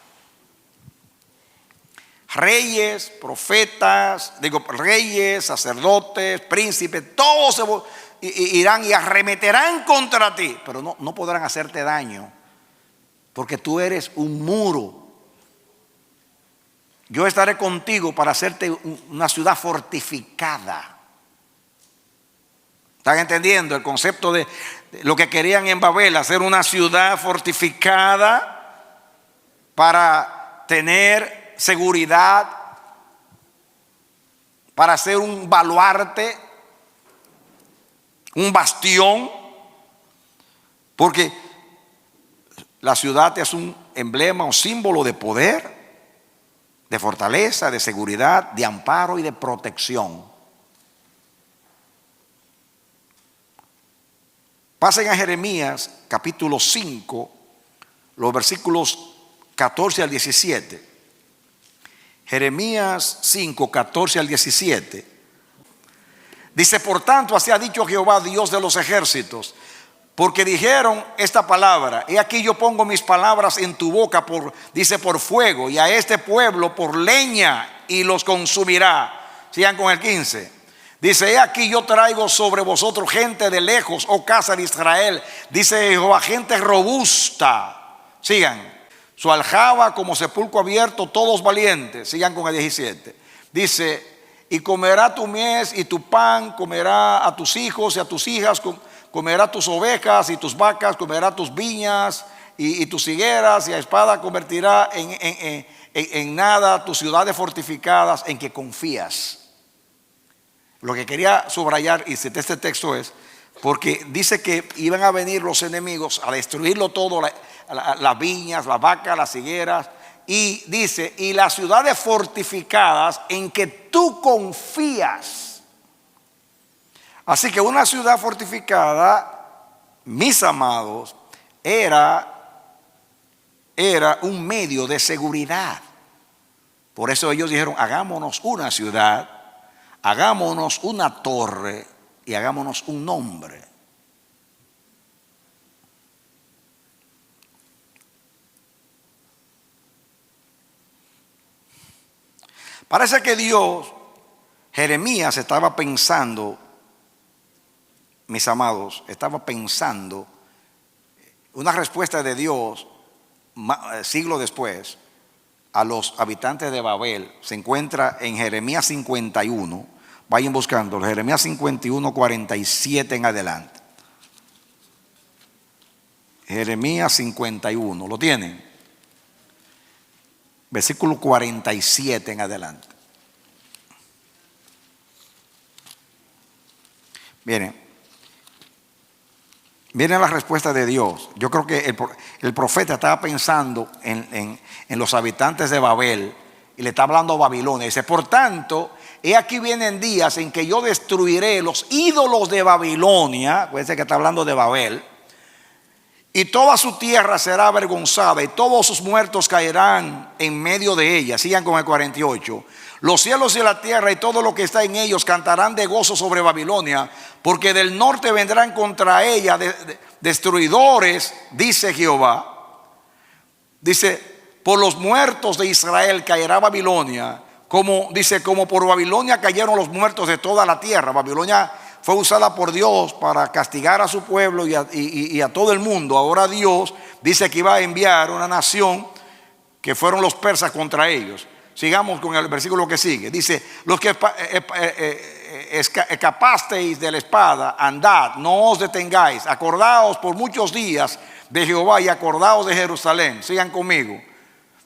Reyes, profetas, reyes, sacerdotes, príncipes, todos irán y arremeterán contra ti, pero no podrán hacerte daño, porque tú eres un muro. Yo estaré contigo para hacerte una ciudad fortificada. ¿Están entendiendo el concepto de lo que querían en Babel? Hacer una ciudad fortificada para tener seguridad, para hacer un baluarte, un bastión, porque la ciudad es un emblema, un símbolo de poder, de fortaleza, de seguridad, de amparo y de protección. Pasen a Jeremías capítulo 5, los versículos 14 al 17. Jeremías 5, 14 al 17. Dice, por tanto, así ha dicho Jehová, Dios de los ejércitos, porque dijeron esta palabra, he aquí yo pongo mis palabras en tu boca dice por fuego, y a este pueblo por leña, y los consumirá. Sigan con el 15. Dice, he aquí yo traigo sobre vosotros gente de lejos, oh casa de Israel. Dice Jehová, gente robusta. Sigan. Su aljaba como sepulcro abierto, todos valientes. Sigan con el 17. Dice, y comerá tu mies y tu pan, comerá a tus hijos y a tus hijas, comerá tus ovejas y tus vacas, comerá tus viñas y tus higueras, y a espada convertirá en nada tus ciudades fortificadas en que confías. Lo que quería subrayar y citar este texto es porque dice que iban a venir los enemigos a destruirlo todo, las viñas, las vacas, las higueras, y dice, y las ciudades fortificadas en que tú confías. Así que una ciudad fortificada, mis amados, era un medio de seguridad. Por eso ellos dijeron, hagámonos una ciudad, hagámonos una torre y hagámonos un nombre. Parece que Dios, Jeremías estaba pensando, mis amados, estaba pensando una respuesta de Dios siglos después a los habitantes de Babel. Se encuentra en Jeremías 51. Vayan buscando Jeremías 51, 47 en adelante. Jeremías 51, ¿lo tienen? Versículo 47 en adelante. Miren la respuesta de Dios. Yo creo que el profeta estaba pensando en los habitantes de Babel y le está hablando a Babilonia. Dice, por tanto, he aquí vienen días en que yo destruiré los ídolos de Babilonia. Acuérdense que está hablando de Babel. Y toda su tierra será avergonzada y todos sus muertos caerán en medio de ella. Sigan con el 48. Los cielos y la tierra y todo lo que está en ellos cantarán de gozo sobre Babilonia, porque del norte vendrán contra ella destruidores, dice Jehová. Dice, por los muertos de Israel caerá Babilonia, como por Babilonia cayeron los muertos de toda la tierra. Babilonia fue usada por Dios para castigar a su pueblo y a todo el mundo. Ahora Dios dice que iba a enviar una nación que fueron los persas contra ellos. Sigamos con el versículo que sigue. Dice, los que escapasteis de la espada, andad, no os detengáis. Acordaos por muchos días de Jehová y acordaos de Jerusalén. Sigan conmigo.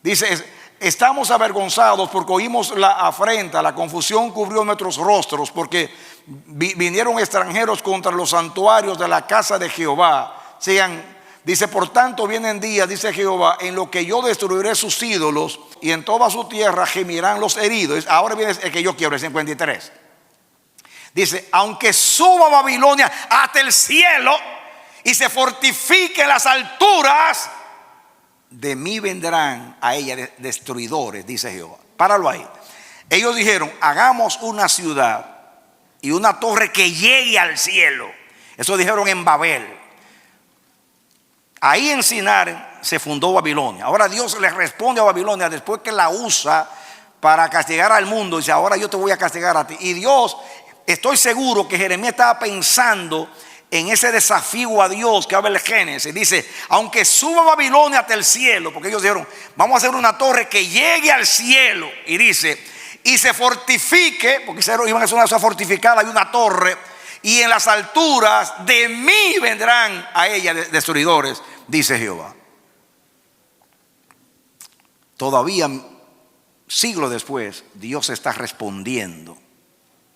Dice, estamos avergonzados porque oímos la afrenta, la confusión cubrió nuestros rostros, porque vinieron extranjeros contra los santuarios de la casa de Jehová. Dice, por tanto vienen días, dice Jehová, en lo que yo destruiré sus ídolos y en toda su tierra gemirán los heridos. Ahora viene el que yo quiero, el 53. Dice, aunque suba Babilonia hasta el cielo y se fortifique en las alturas, de mí vendrán a ella destruidores, dice Jehová. Páralo ahí. Ellos dijeron, hagamos una ciudad y una torre que llegue al cielo. Eso dijeron en Babel. Ahí en Sinar se fundó Babilonia. Ahora Dios le responde a Babilonia después que la usa para castigar al mundo. Dice, ahora yo te voy a castigar a ti. Y Dios, estoy seguro que Jeremías estaba pensando en ese desafío a Dios que habla el Génesis. Dice, aunque suba Babilonia hasta el cielo, porque ellos dijeron, vamos a hacer una torre que llegue al cielo. Y dice, y se fortifique, porque iban a hacer una ciudad fortificada y una torre, y en las alturas de mí vendrán a ella destruidores, dice Jehová. Todavía siglos después, Dios está respondiendo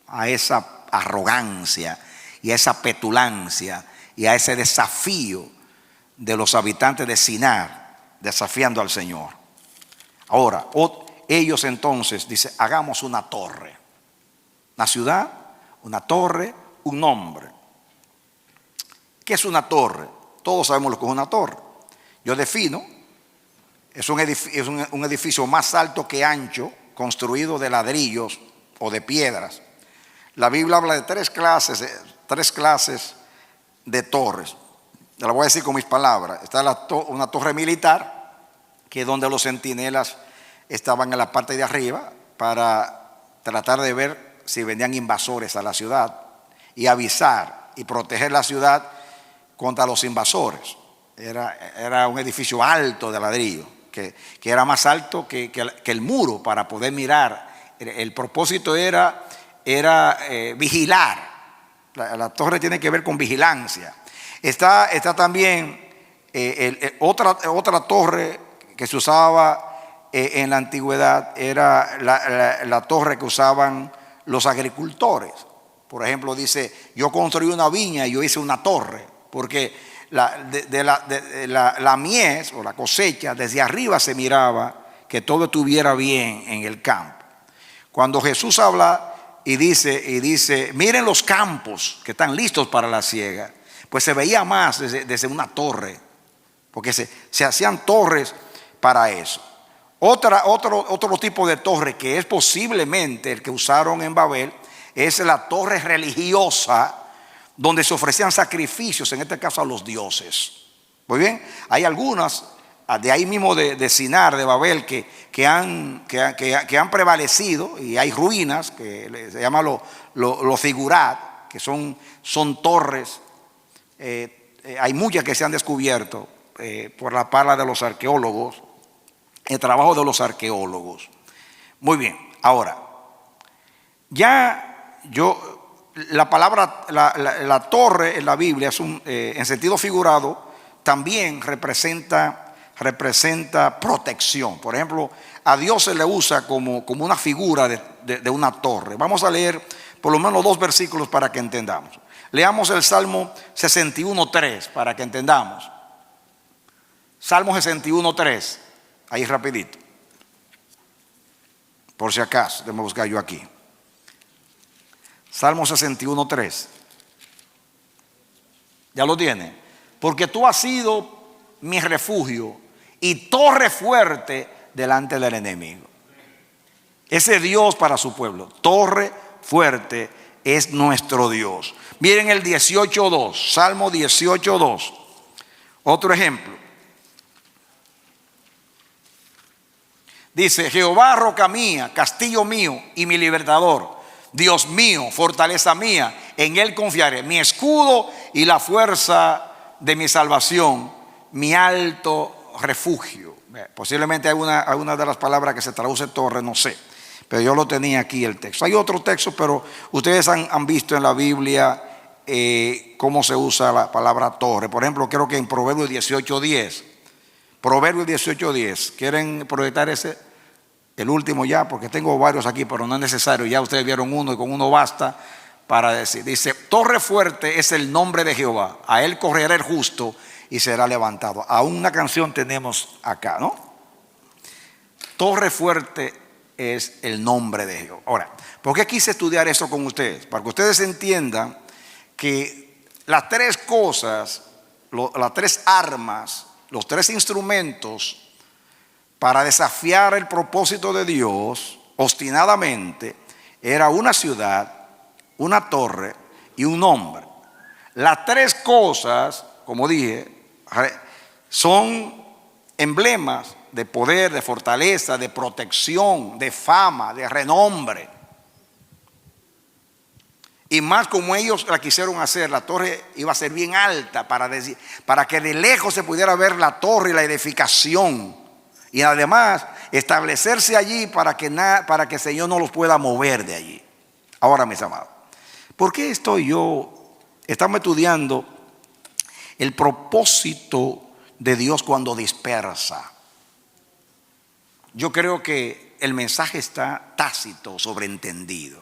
a esa arrogancia y a esa petulancia y a ese desafío de los habitantes de Sinar, desafiando al Señor. Ahora, ellos entonces dicen, hagamos una torre, una ciudad, una torre, un nombre. ¿Qué es una torre? Todos sabemos lo que es una torre. Yo defino, es un edificio más alto que ancho, construido de ladrillos o de piedras. La Biblia habla de tres clases de torres. Te la voy a decir con mis palabras. Está una torre militar, que es donde los centinelas estaban en la parte de arriba para tratar de ver si venían invasores a la ciudad y avisar y proteger la ciudad contra los invasores. Era un edificio alto de ladrillo, que era más alto que el muro para poder mirar. El propósito era vigilar. La torre tiene que ver con vigilancia. Está también otra torre que se usaba en la antigüedad, era la torre que usaban los agricultores. Por ejemplo, dice, yo construí una viña y yo hice una torre, porque la mies o la cosecha desde arriba se miraba que todo estuviera bien en el campo. Cuando Jesús habla y dice, miren los campos que están listos para la siega, pues se veía más desde una torre, porque se hacían torres para eso. Otro tipo de torre que es posiblemente el que usaron en Babel es la torre religiosa, donde se ofrecían sacrificios, en este caso a los dioses. Muy bien, hay algunas de ahí mismo de Sinar, de Babel, que han prevalecido, y hay ruinas que se llama lo figurat, que son torres. Hay muchas que se han descubierto por la pala de los arqueólogos, el trabajo de los arqueólogos. Muy bien, ahora, la palabra, la torre en la Biblia es en sentido figurado, también representa protección. Por ejemplo, a Dios se le usa como una figura de una torre. Vamos a leer por lo menos 2 versículos para que entendamos. Leamos el Salmo 61:3 para que entendamos. Salmo 61:3, ahí rapidito, por si acaso, déjame buscar yo aquí. Salmo 61:3. ¿Ya lo tiene? Porque tú has sido mi refugio y torre fuerte delante del enemigo. Ese Dios para su pueblo, torre fuerte, es nuestro Dios. Miren el 18:2, Salmo 18:2. Otro ejemplo. Dice: Jehová, roca mía, castillo mío y mi libertador, Dios mío, fortaleza mía, en él confiaré, mi escudo y la fuerza de mi salvación, mi alto refugio. Posiblemente hay una de las palabras que se traduce torre, no sé, pero yo lo tenía aquí el texto. Hay otro texto, pero ustedes han visto en la Biblia cómo se usa la palabra torre. Por ejemplo, creo que en Proverbios 18:10. Proverbios 18:10. ¿Quieren proyectar ese? El último ya, porque tengo varios aquí, pero no es necesario. Ya ustedes vieron uno y con uno basta para decir. Dice: torre fuerte es el nombre de Jehová, a él correrá el justo y será levantado. Aún una canción tenemos acá, ¿no? Torre fuerte es el nombre de Jehová. Ahora, ¿por qué quise estudiar eso con ustedes? Para que ustedes entiendan que las 3 cosas, las 3 armas, los 3 instrumentos para desafiar el propósito de Dios obstinadamente, era una ciudad, una torre y un hombre. Las 3 cosas, como dije, son emblemas de poder, de fortaleza, de protección, de fama, de renombre. Y más como ellos la quisieron hacer, la torre iba a ser bien alta para que de lejos se pudiera ver la torre y la edificación. Y además establecerse allí para que el Señor no los pueda mover de allí. Ahora, mis amados, ¿por qué estamos estudiando el propósito de Dios cuando dispersa? Yo creo que el mensaje está tácito, sobreentendido.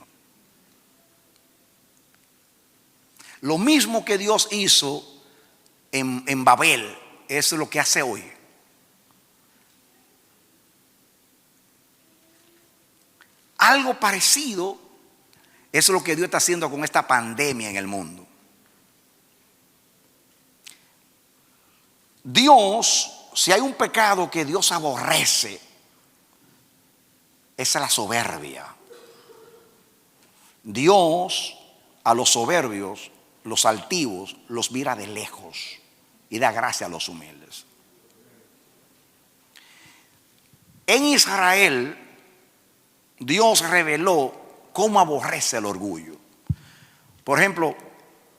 Lo mismo que Dios hizo en Babel, es lo que hace hoy. Algo parecido es lo que Dios está haciendo con esta pandemia en el mundo. Dios, si hay un pecado que Dios aborrece, es la soberbia. Dios a los soberbios, los altivos, los mira de lejos y da gracia a los humildes. En Israel, Dios reveló cómo aborrece el orgullo. Por ejemplo,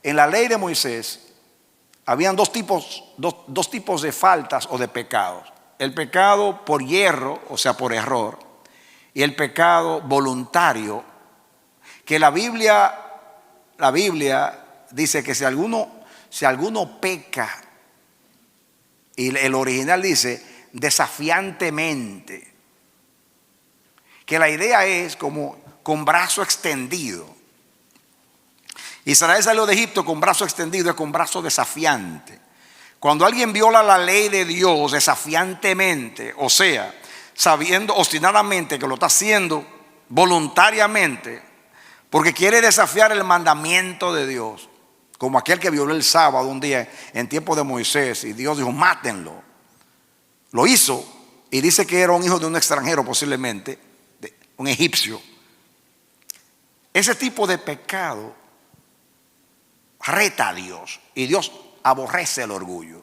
en la ley de Moisés habían dos tipos de faltas o de pecados. El pecado por hierro, o sea, por error, y el pecado voluntario, que la Biblia dice que si alguno peca, y el original dice desafiantemente, que la idea es como con brazo extendido. Israel salió de Egipto con brazo extendido, es con brazo desafiante. Cuando alguien viola la ley de Dios desafiantemente, o sea, sabiendo obstinadamente que lo está haciendo voluntariamente, porque quiere desafiar el mandamiento de Dios, como aquel que violó el sábado un día en tiempo de Moisés, y Dios dijo: mátenlo. Lo hizo, y dice que era un hijo de un extranjero, posiblemente un egipcio. Ese tipo de pecado reta a Dios, y Dios aborrece el orgullo.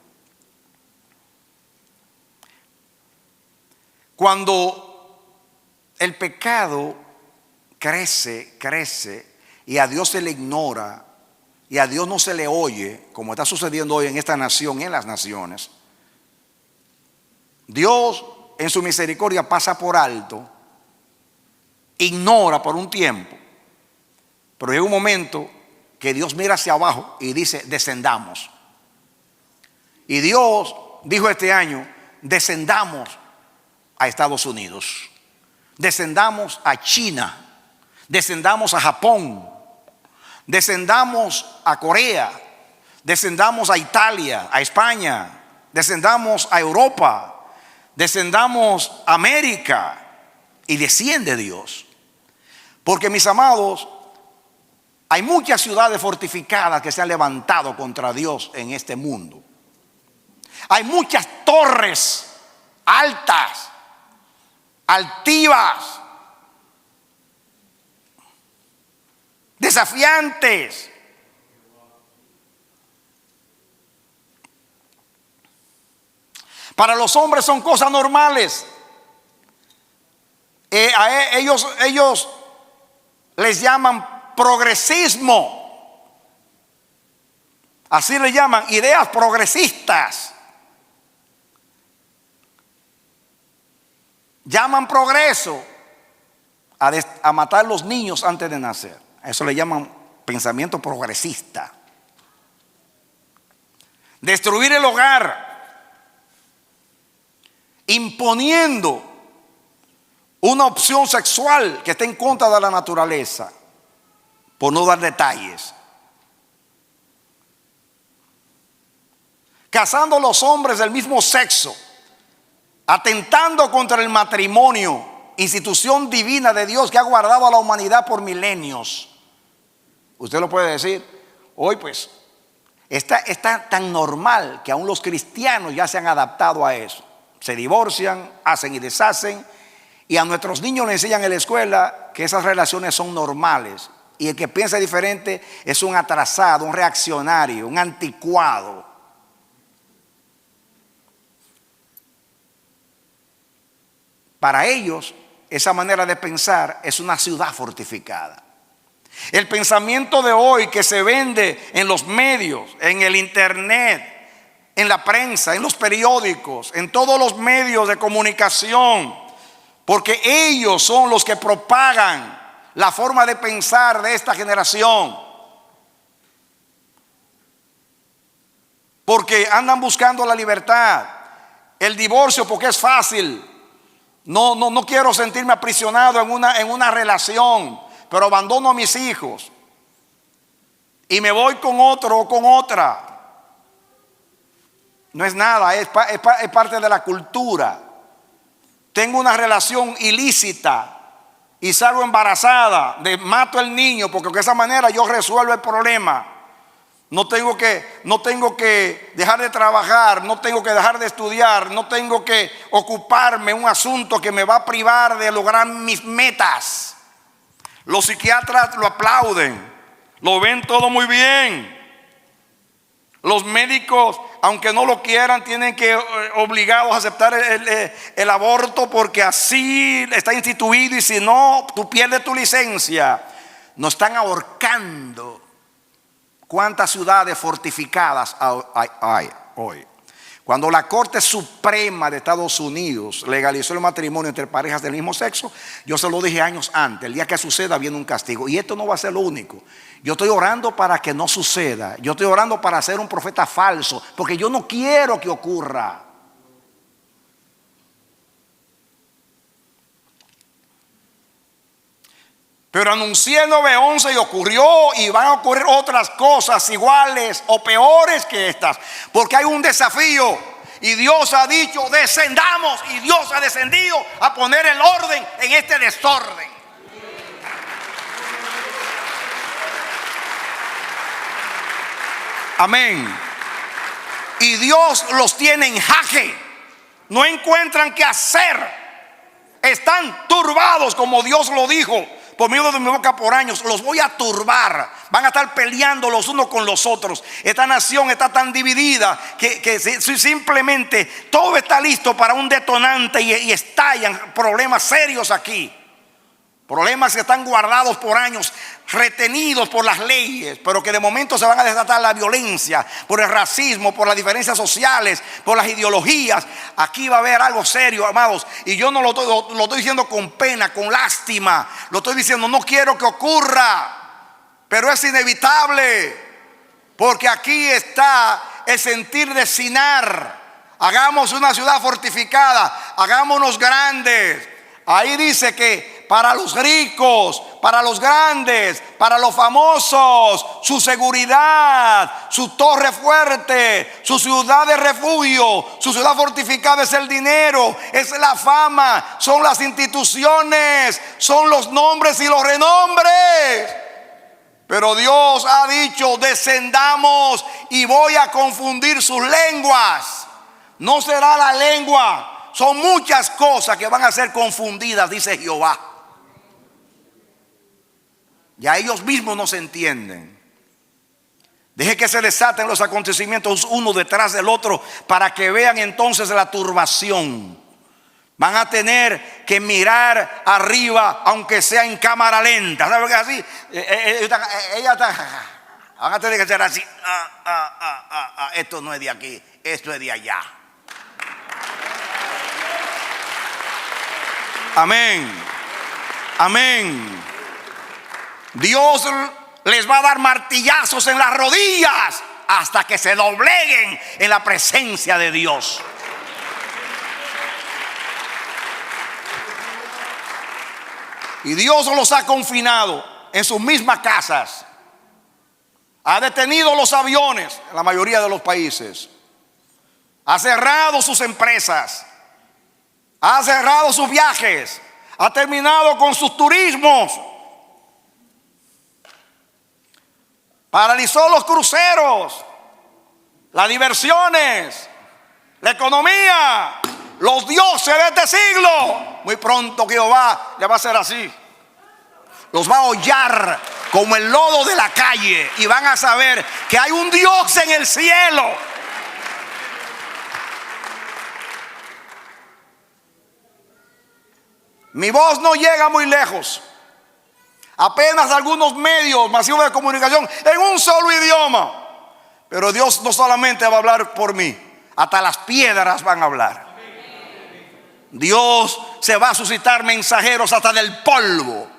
Cuando el pecado crece y a Dios se le ignora y a Dios no se le oye, como está sucediendo hoy en esta nación y en las naciones, Dios en su misericordia pasa por alto, ignora por un tiempo, pero llega un momento que Dios mira hacia abajo y dice: descendamos. Y Dios dijo este año: descendamos a Estados Unidos, descendamos a China, descendamos a Japón, descendamos a Corea, descendamos a Italia, a España, descendamos a Europa, descendamos a América. Y desciende Dios, porque, mis amados, hay muchas ciudades fortificadas que se han levantado contra Dios en este mundo. Hay muchas torres altas, altivas, desafiantes. Para los hombres son cosas normales. Ellos les llaman progresismo. Así le llaman, ideas progresistas. Llaman progreso a matar los niños antes de nacer. Eso le llaman pensamiento progresista. Destruir el hogar, imponiendo una opción sexual que está en contra de la naturaleza, por no dar detalles. Casando a los hombres del mismo sexo, atentando contra el matrimonio, institución divina de Dios que ha guardado a la humanidad por milenios. Usted lo puede decir hoy, pues está tan normal que aún los cristianos ya se han adaptado a eso. Se divorcian, hacen y deshacen, y a nuestros niños les enseñan en la escuela que esas relaciones son normales, y el que piensa diferente es un atrasado, un reaccionario, un anticuado. Para ellos, esa manera de pensar es una ciudad fortificada. El pensamiento de hoy que se vende en los medios, en el internet, en la prensa, en los periódicos, en todos los medios de comunicación, porque ellos son los que propagan la forma de pensar de esta generación. Porque andan buscando la libertad, el divorcio porque es fácil. No quiero sentirme aprisionado en una relación, pero abandono a mis hijos y me voy con otro o con otra. No es nada, es parte de la cultura. Tengo una relación ilícita y salgo embarazada, mato al niño porque de esa manera yo resuelvo el problema. No tengo que dejar de trabajar, no tengo que dejar de estudiar, no tengo que ocuparme un asunto que me va a privar de lograr mis metas. Los psiquiatras lo aplauden, lo ven todo muy bien. Los médicos, aunque no lo quieran, tienen que obligados a aceptar el aborto porque así está instituido, y si no, tú pierdes tu licencia. Nos están ahorcando. ¿Cuántas ciudades fortificadas hay hoy? Cuando la Corte Suprema de Estados Unidos legalizó el matrimonio entre parejas del mismo sexo, yo se lo dije años antes: el día que suceda viene un castigo. Y esto no va a ser lo único. Yo estoy orando para que no suceda. Yo estoy orando para ser un profeta falso, porque yo no quiero que ocurra. Pero anuncié 9:11 y ocurrió, y van a ocurrir otras cosas iguales o peores que estas, porque hay un desafío, Y Dios ha dicho, descendamos. Y Dios ha descendido a poner el orden en este desorden. Amén. Y Dios los tiene en jaque. No encuentran qué hacer. Están turbados, como Dios lo dijo por medio de mi boca por años. Los voy a turbar. Van a estar peleando los unos con los otros. Esta nación está tan dividida que simplemente todo está listo para un detonante y estallan problemas serios aquí. Problemas que están guardados por años, retenidos por las leyes, pero que de momento se van a desatar la violencia, por el racismo, por las diferencias sociales, por las ideologías. Aquí va a haber algo serio, amados. Y yo no lo estoy diciendo con pena, con lástima. Lo estoy diciendo, no quiero que ocurra, pero es inevitable. Porque aquí está el sentir de Sinar. Hagamos una ciudad fortificada, hagámonos grandes. Ahí dice que para los ricos, para los grandes, para los famosos, su seguridad, su torre fuerte, su ciudad de refugio, su ciudad fortificada es el dinero, es la fama, son las instituciones, son los nombres y los renombres. Pero Dios ha dicho, descendamos y voy a confundir sus lenguas. No será la lengua, son muchas cosas que van a ser confundidas, dice Jehová. Ya ellos mismos no se entienden. Deje que se desaten los acontecimientos uno detrás del otro para que vean entonces la turbación. Van a tener que mirar arriba, aunque sea en cámara lenta. ¿Sabe qué es así? Ella está. Van a tener que hacer así. Esto no es de aquí, esto es de allá. Amén. Amén. Dios les va a dar martillazos en las rodillas hasta que se dobleguen en la presencia de Dios. Y Dios los ha confinado en sus mismas casas. Ha detenido los aviones en la mayoría de los países. Ha cerrado sus empresas. Ha cerrado sus viajes. Ha terminado con sus turismos. Paralizó los cruceros, las diversiones, la economía, los dioses de este siglo. Muy pronto Jehová le va a hacer así. Los va a hollar como el lodo de la calle y van a saber que hay un Dios en el cielo. Mi voz no llega muy lejos. Apenas algunos medios masivos de comunicación en un solo idioma. Pero Dios no solamente va a hablar por mí, hasta las piedras van a hablar. Dios se va a suscitar mensajeros hasta del polvo.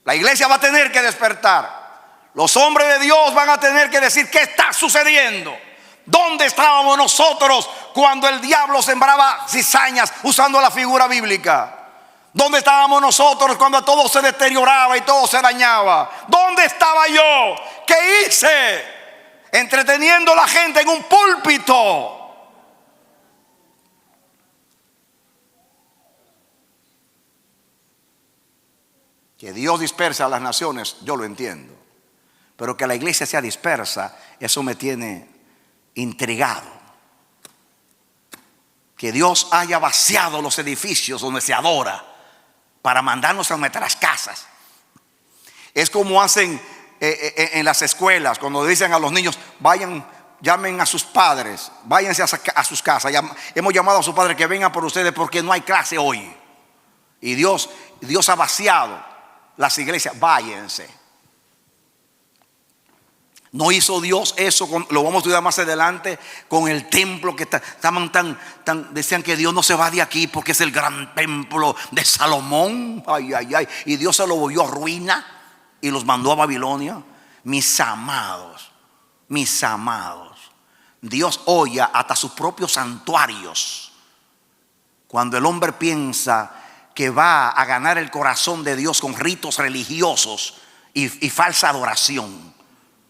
La iglesia va a tener que despertar. Los hombres de Dios van a tener que decir qué está sucediendo. ¿Dónde estábamos nosotros cuando el diablo sembraba cizañas usando la figura bíblica? ¿Dónde estábamos nosotros cuando todo se deterioraba y todo se dañaba? ¿Dónde estaba yo? ¿Qué hice? Entreteniendo a la gente en un púlpito. Que Dios dispersa a las naciones, yo lo entiendo. Pero que la iglesia sea dispersa, eso me tiene intrigado. Que Dios haya vaciado los edificios donde se adora para mandarnos a nuestras casas. Es como hacen en las escuelas, cuando dicen a los niños, vayan, llamen a sus padres, váyanse a sus casas. Hemos llamado a sus padres que vengan por ustedes porque no hay clase hoy. Y Dios ha vaciado las iglesias, váyanse. No hizo Dios eso, lo vamos a estudiar más adelante, con el templo que estaban decían que Dios no se va de aquí porque es el gran templo de Salomón. Y Dios se lo volvió ruina y los mandó a Babilonia. Mis amados, Dios oye hasta sus propios santuarios. Cuando el hombre piensa que va a ganar el corazón de Dios con ritos religiosos y falsa adoración.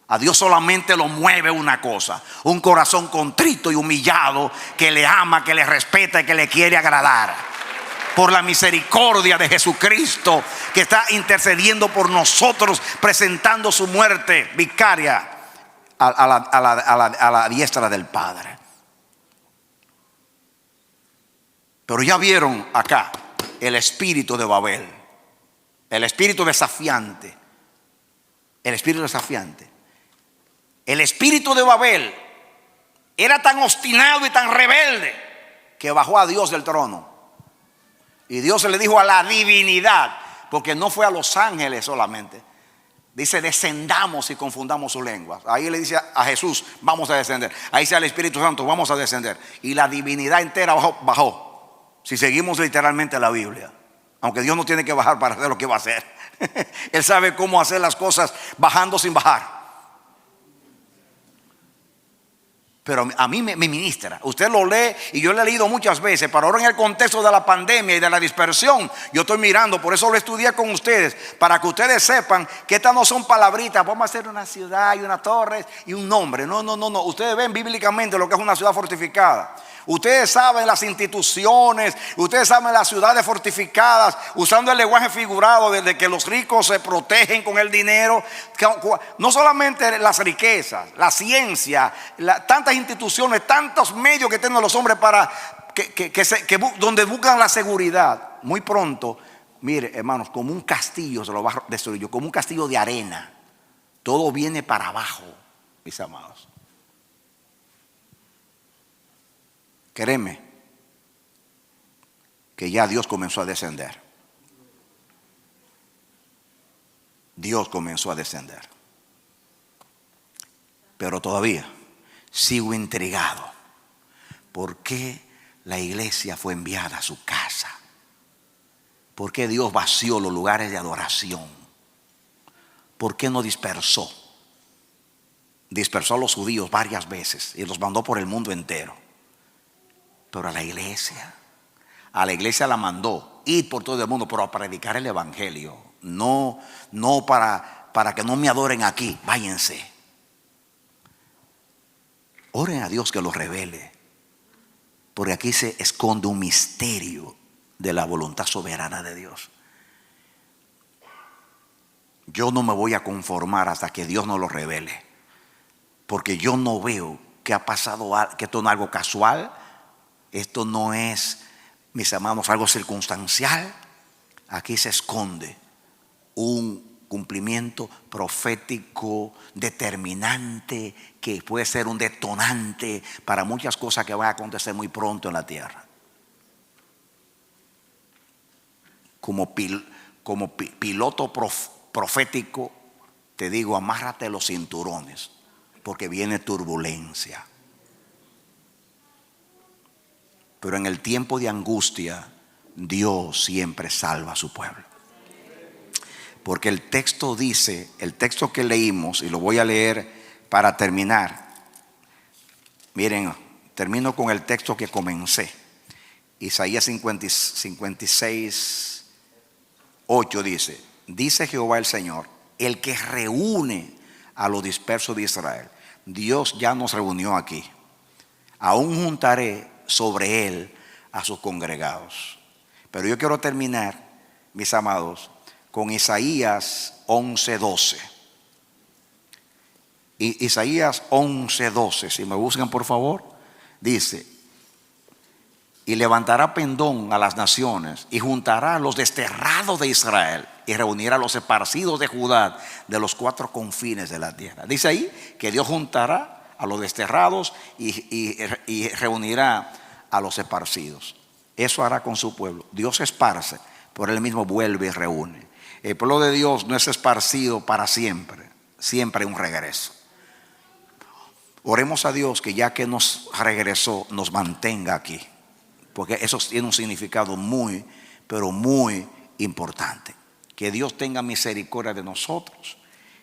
A Dios solamente lo mueve una cosa: un corazón contrito y humillado, que le ama, que le respeta y que le quiere agradar. Por la misericordia de Jesucristo, que está intercediendo por nosotros, presentando su muerte vicaria a la diestra del Padre. Pero ya vieron acá el espíritu de Babel, el espíritu desafiante. El espíritu desafiante. El espíritu de Babel era tan obstinado y tan rebelde que bajó a Dios del trono. Y Dios le dijo a la divinidad, porque no fue a los ángeles solamente. Dice: descendamos y confundamos sus lenguas. Ahí le dice a Jesús: vamos a descender. Ahí dice al Espíritu Santo: vamos a descender. Y la divinidad entera bajó. Si seguimos literalmente la Biblia. Aunque Dios no tiene que bajar para hacer lo que va a hacer. Él sabe cómo hacer las cosas bajando sin bajar. Pero a mí me ministra. Usted lo lee y yo lo he leído muchas veces. Pero ahora en el contexto de la pandemia y de la dispersión, yo estoy mirando, por eso lo estudié con ustedes, para que ustedes sepan que estas no son palabritas. Vamos a hacer una ciudad y una torre y un nombre. No. Ustedes ven bíblicamente lo que es una ciudad fortificada. Ustedes saben las instituciones, ustedes saben las ciudades fortificadas, usando el lenguaje figurado desde que los ricos se protegen con el dinero. No solamente las riquezas, la ciencia, tantas instituciones, tantos medios que tienen los hombres para donde buscan la seguridad. Muy pronto, mire, hermanos, como un castillo se lo va a destruir, como un castillo de arena. Todo viene para abajo, mis amados. Créeme que ya Dios comenzó a descender. Dios comenzó a descender. Pero todavía sigo intrigado. ¿Por qué la iglesia fue enviada a su casa? ¿Por qué Dios vació los lugares de adoración? ¿Por qué no dispersó? Dispersó a los judíos varias veces y los mandó por el mundo entero. Pero a la iglesia la mandó ir por todo el mundo, pero a predicar el evangelio. No para que no me adoren aquí. Váyanse. Oren a Dios que los revele, porque aquí se esconde un misterio de la voluntad soberana de Dios. Yo no me voy a conformar hasta que Dios nos lo revele, porque yo no veo que ha pasado, que esto no es algo casual. Esto no es, mis amados, algo circunstancial. Aquí se esconde un cumplimiento profético determinante, que puede ser un detonante para muchas cosas que van a acontecer muy pronto en la tierra. Como piloto profético, te digo: amárrate los cinturones, porque viene turbulencia. Pero en el tiempo de angustia, Dios siempre salva a su pueblo. Porque el texto dice, el texto que leímos, y lo voy a leer para terminar. Miren, termino con el texto que comencé. Isaías 56, 8 dice: dice Jehová el Señor, el que reúne a los dispersos de Israel. Dios ya nos reunió aquí. Aún juntaré sobre él a sus congregados. Pero yo quiero terminar, mis amados, con Isaías 11:12. Y Isaías 11:12, si me buscan por favor, dice: y levantará pendón a las naciones, y juntará a los desterrados de Israel, y reunirá a los esparcidos de Judá de los cuatro confines de la tierra. Dice ahí que Dios juntará a los desterrados y reunirá a los esparcidos. Eso hará con su pueblo. Dios esparce, pero él mismo vuelve y reúne. El pueblo de Dios no es esparcido para siempre. Siempre hay un regreso. Oremos a Dios que ya que nos regresó, nos mantenga aquí, porque eso tiene un significado muy, pero muy importante. Que Dios tenga misericordia de nosotros,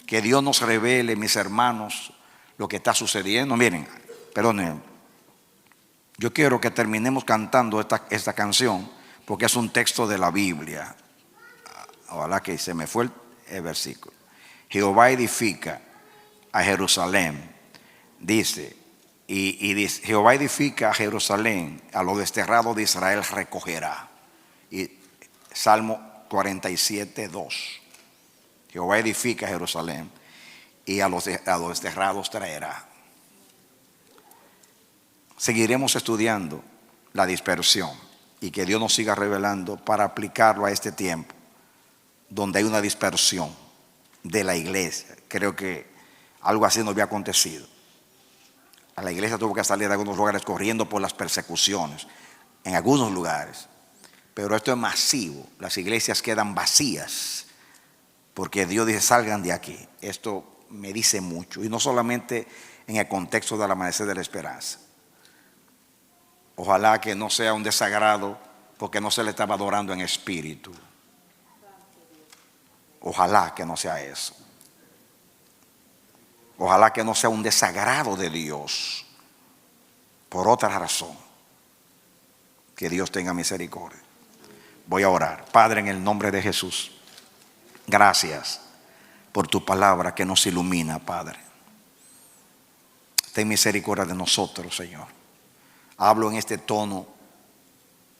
que Dios nos revele, mis hermanos, lo que está sucediendo. Miren, perdonen, yo quiero que terminemos cantando esta canción, porque es un texto de la Biblia. Ojalá que se me fue el versículo. Jehová edifica a Jerusalén, dice, y dice, Jehová edifica a Jerusalén, a los desterrados de Israel recogerá. Y Salmo 47, 2. Jehová edifica a Jerusalén y a los desterrados traerá. Seguiremos estudiando la dispersión y que Dios nos siga revelando para aplicarlo a este tiempo donde hay una dispersión de la iglesia. Creo que algo así no había acontecido. A la iglesia tuvo que salir de algunos lugares corriendo por las persecuciones, en algunos lugares. Pero esto es masivo. Las iglesias quedan vacías porque Dios dice: salgan de aquí. Esto me dice mucho, y no solamente en el contexto del amanecer de la esperanza. Ojalá que no sea un desagrado porque no se le estaba adorando en espíritu. Ojalá que no sea eso. Ojalá que no sea un desagrado de Dios por otra razón. Que Dios tenga misericordia. Voy a orar. Padre, en el nombre de Jesús, gracias por tu palabra que nos ilumina, Padre. Ten misericordia de nosotros, Señor. Hablo en este tono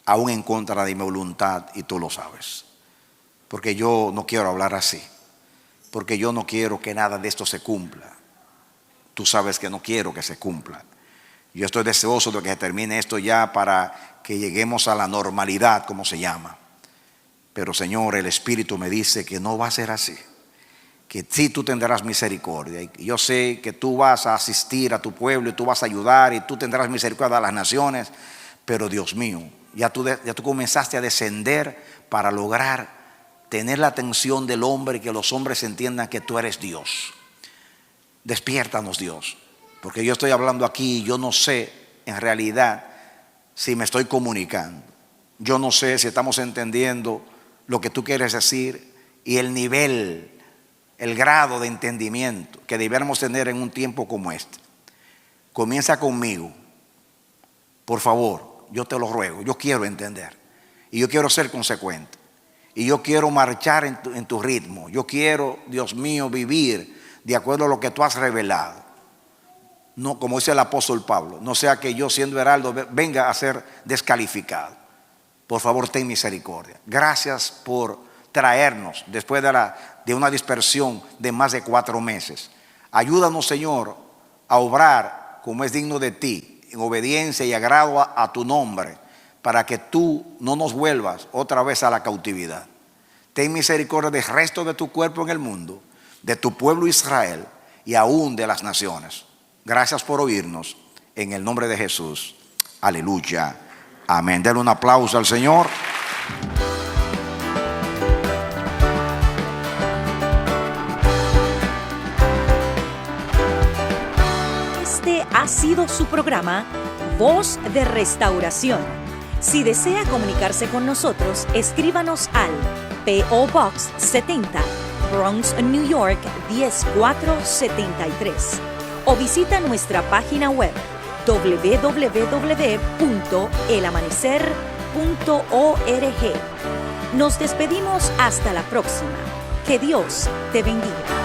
aún en contra de mi voluntad, y tú lo sabes. Porque yo no quiero hablar así. Porque yo no quiero que nada de esto se cumpla. Tú sabes que no quiero que se cumpla. Yo estoy deseoso de que se termine esto ya para que lleguemos a la normalidad, como se llama. Pero, Señor, el Espíritu me dice que no va a ser así. Que sí, tú tendrás misericordia. Y yo sé que tú vas a asistir a tu pueblo y tú vas a ayudar y tú tendrás misericordia a las naciones. Pero, Dios mío, ya tú comenzaste a descender para lograr tener la atención del hombre y que los hombres entiendan que tú eres Dios. Despiértanos, Dios, porque yo estoy hablando aquí y yo no sé en realidad si me estoy comunicando. Yo no sé si estamos entendiendo lo que tú quieres decir y el nivel, el grado de entendimiento que debiéramos tener en un tiempo como este. Comienza conmigo, por favor, yo te lo ruego. Yo quiero entender y yo quiero ser consecuente y yo quiero marchar en tu ritmo. Yo quiero, Dios mío, vivir de acuerdo a lo que tú has revelado. No, como dice el apóstol Pablo, no sea que yo, siendo heraldo, venga a ser descalificado. Por favor, ten misericordia. Gracias por traernos después de una dispersión de más de 4 meses. Ayúdanos, Señor, a obrar como es digno de ti, en obediencia y agrado a tu nombre, para que tú no nos vuelvas otra vez a la cautividad. Ten misericordia del resto de tu cuerpo en el mundo, de tu pueblo Israel y aún de las naciones. Gracias por oírnos. En el nombre de Jesús. Aleluya. Amén. Denle un aplauso al Señor. Este ha sido su programa Voz de Restauración. Si desea comunicarse con nosotros, escríbanos al P.O. Box 70, Bronx, New York 10473, o visita nuestra página web www.elamanecer.org. Nos despedimos hasta la próxima. Que Dios te bendiga.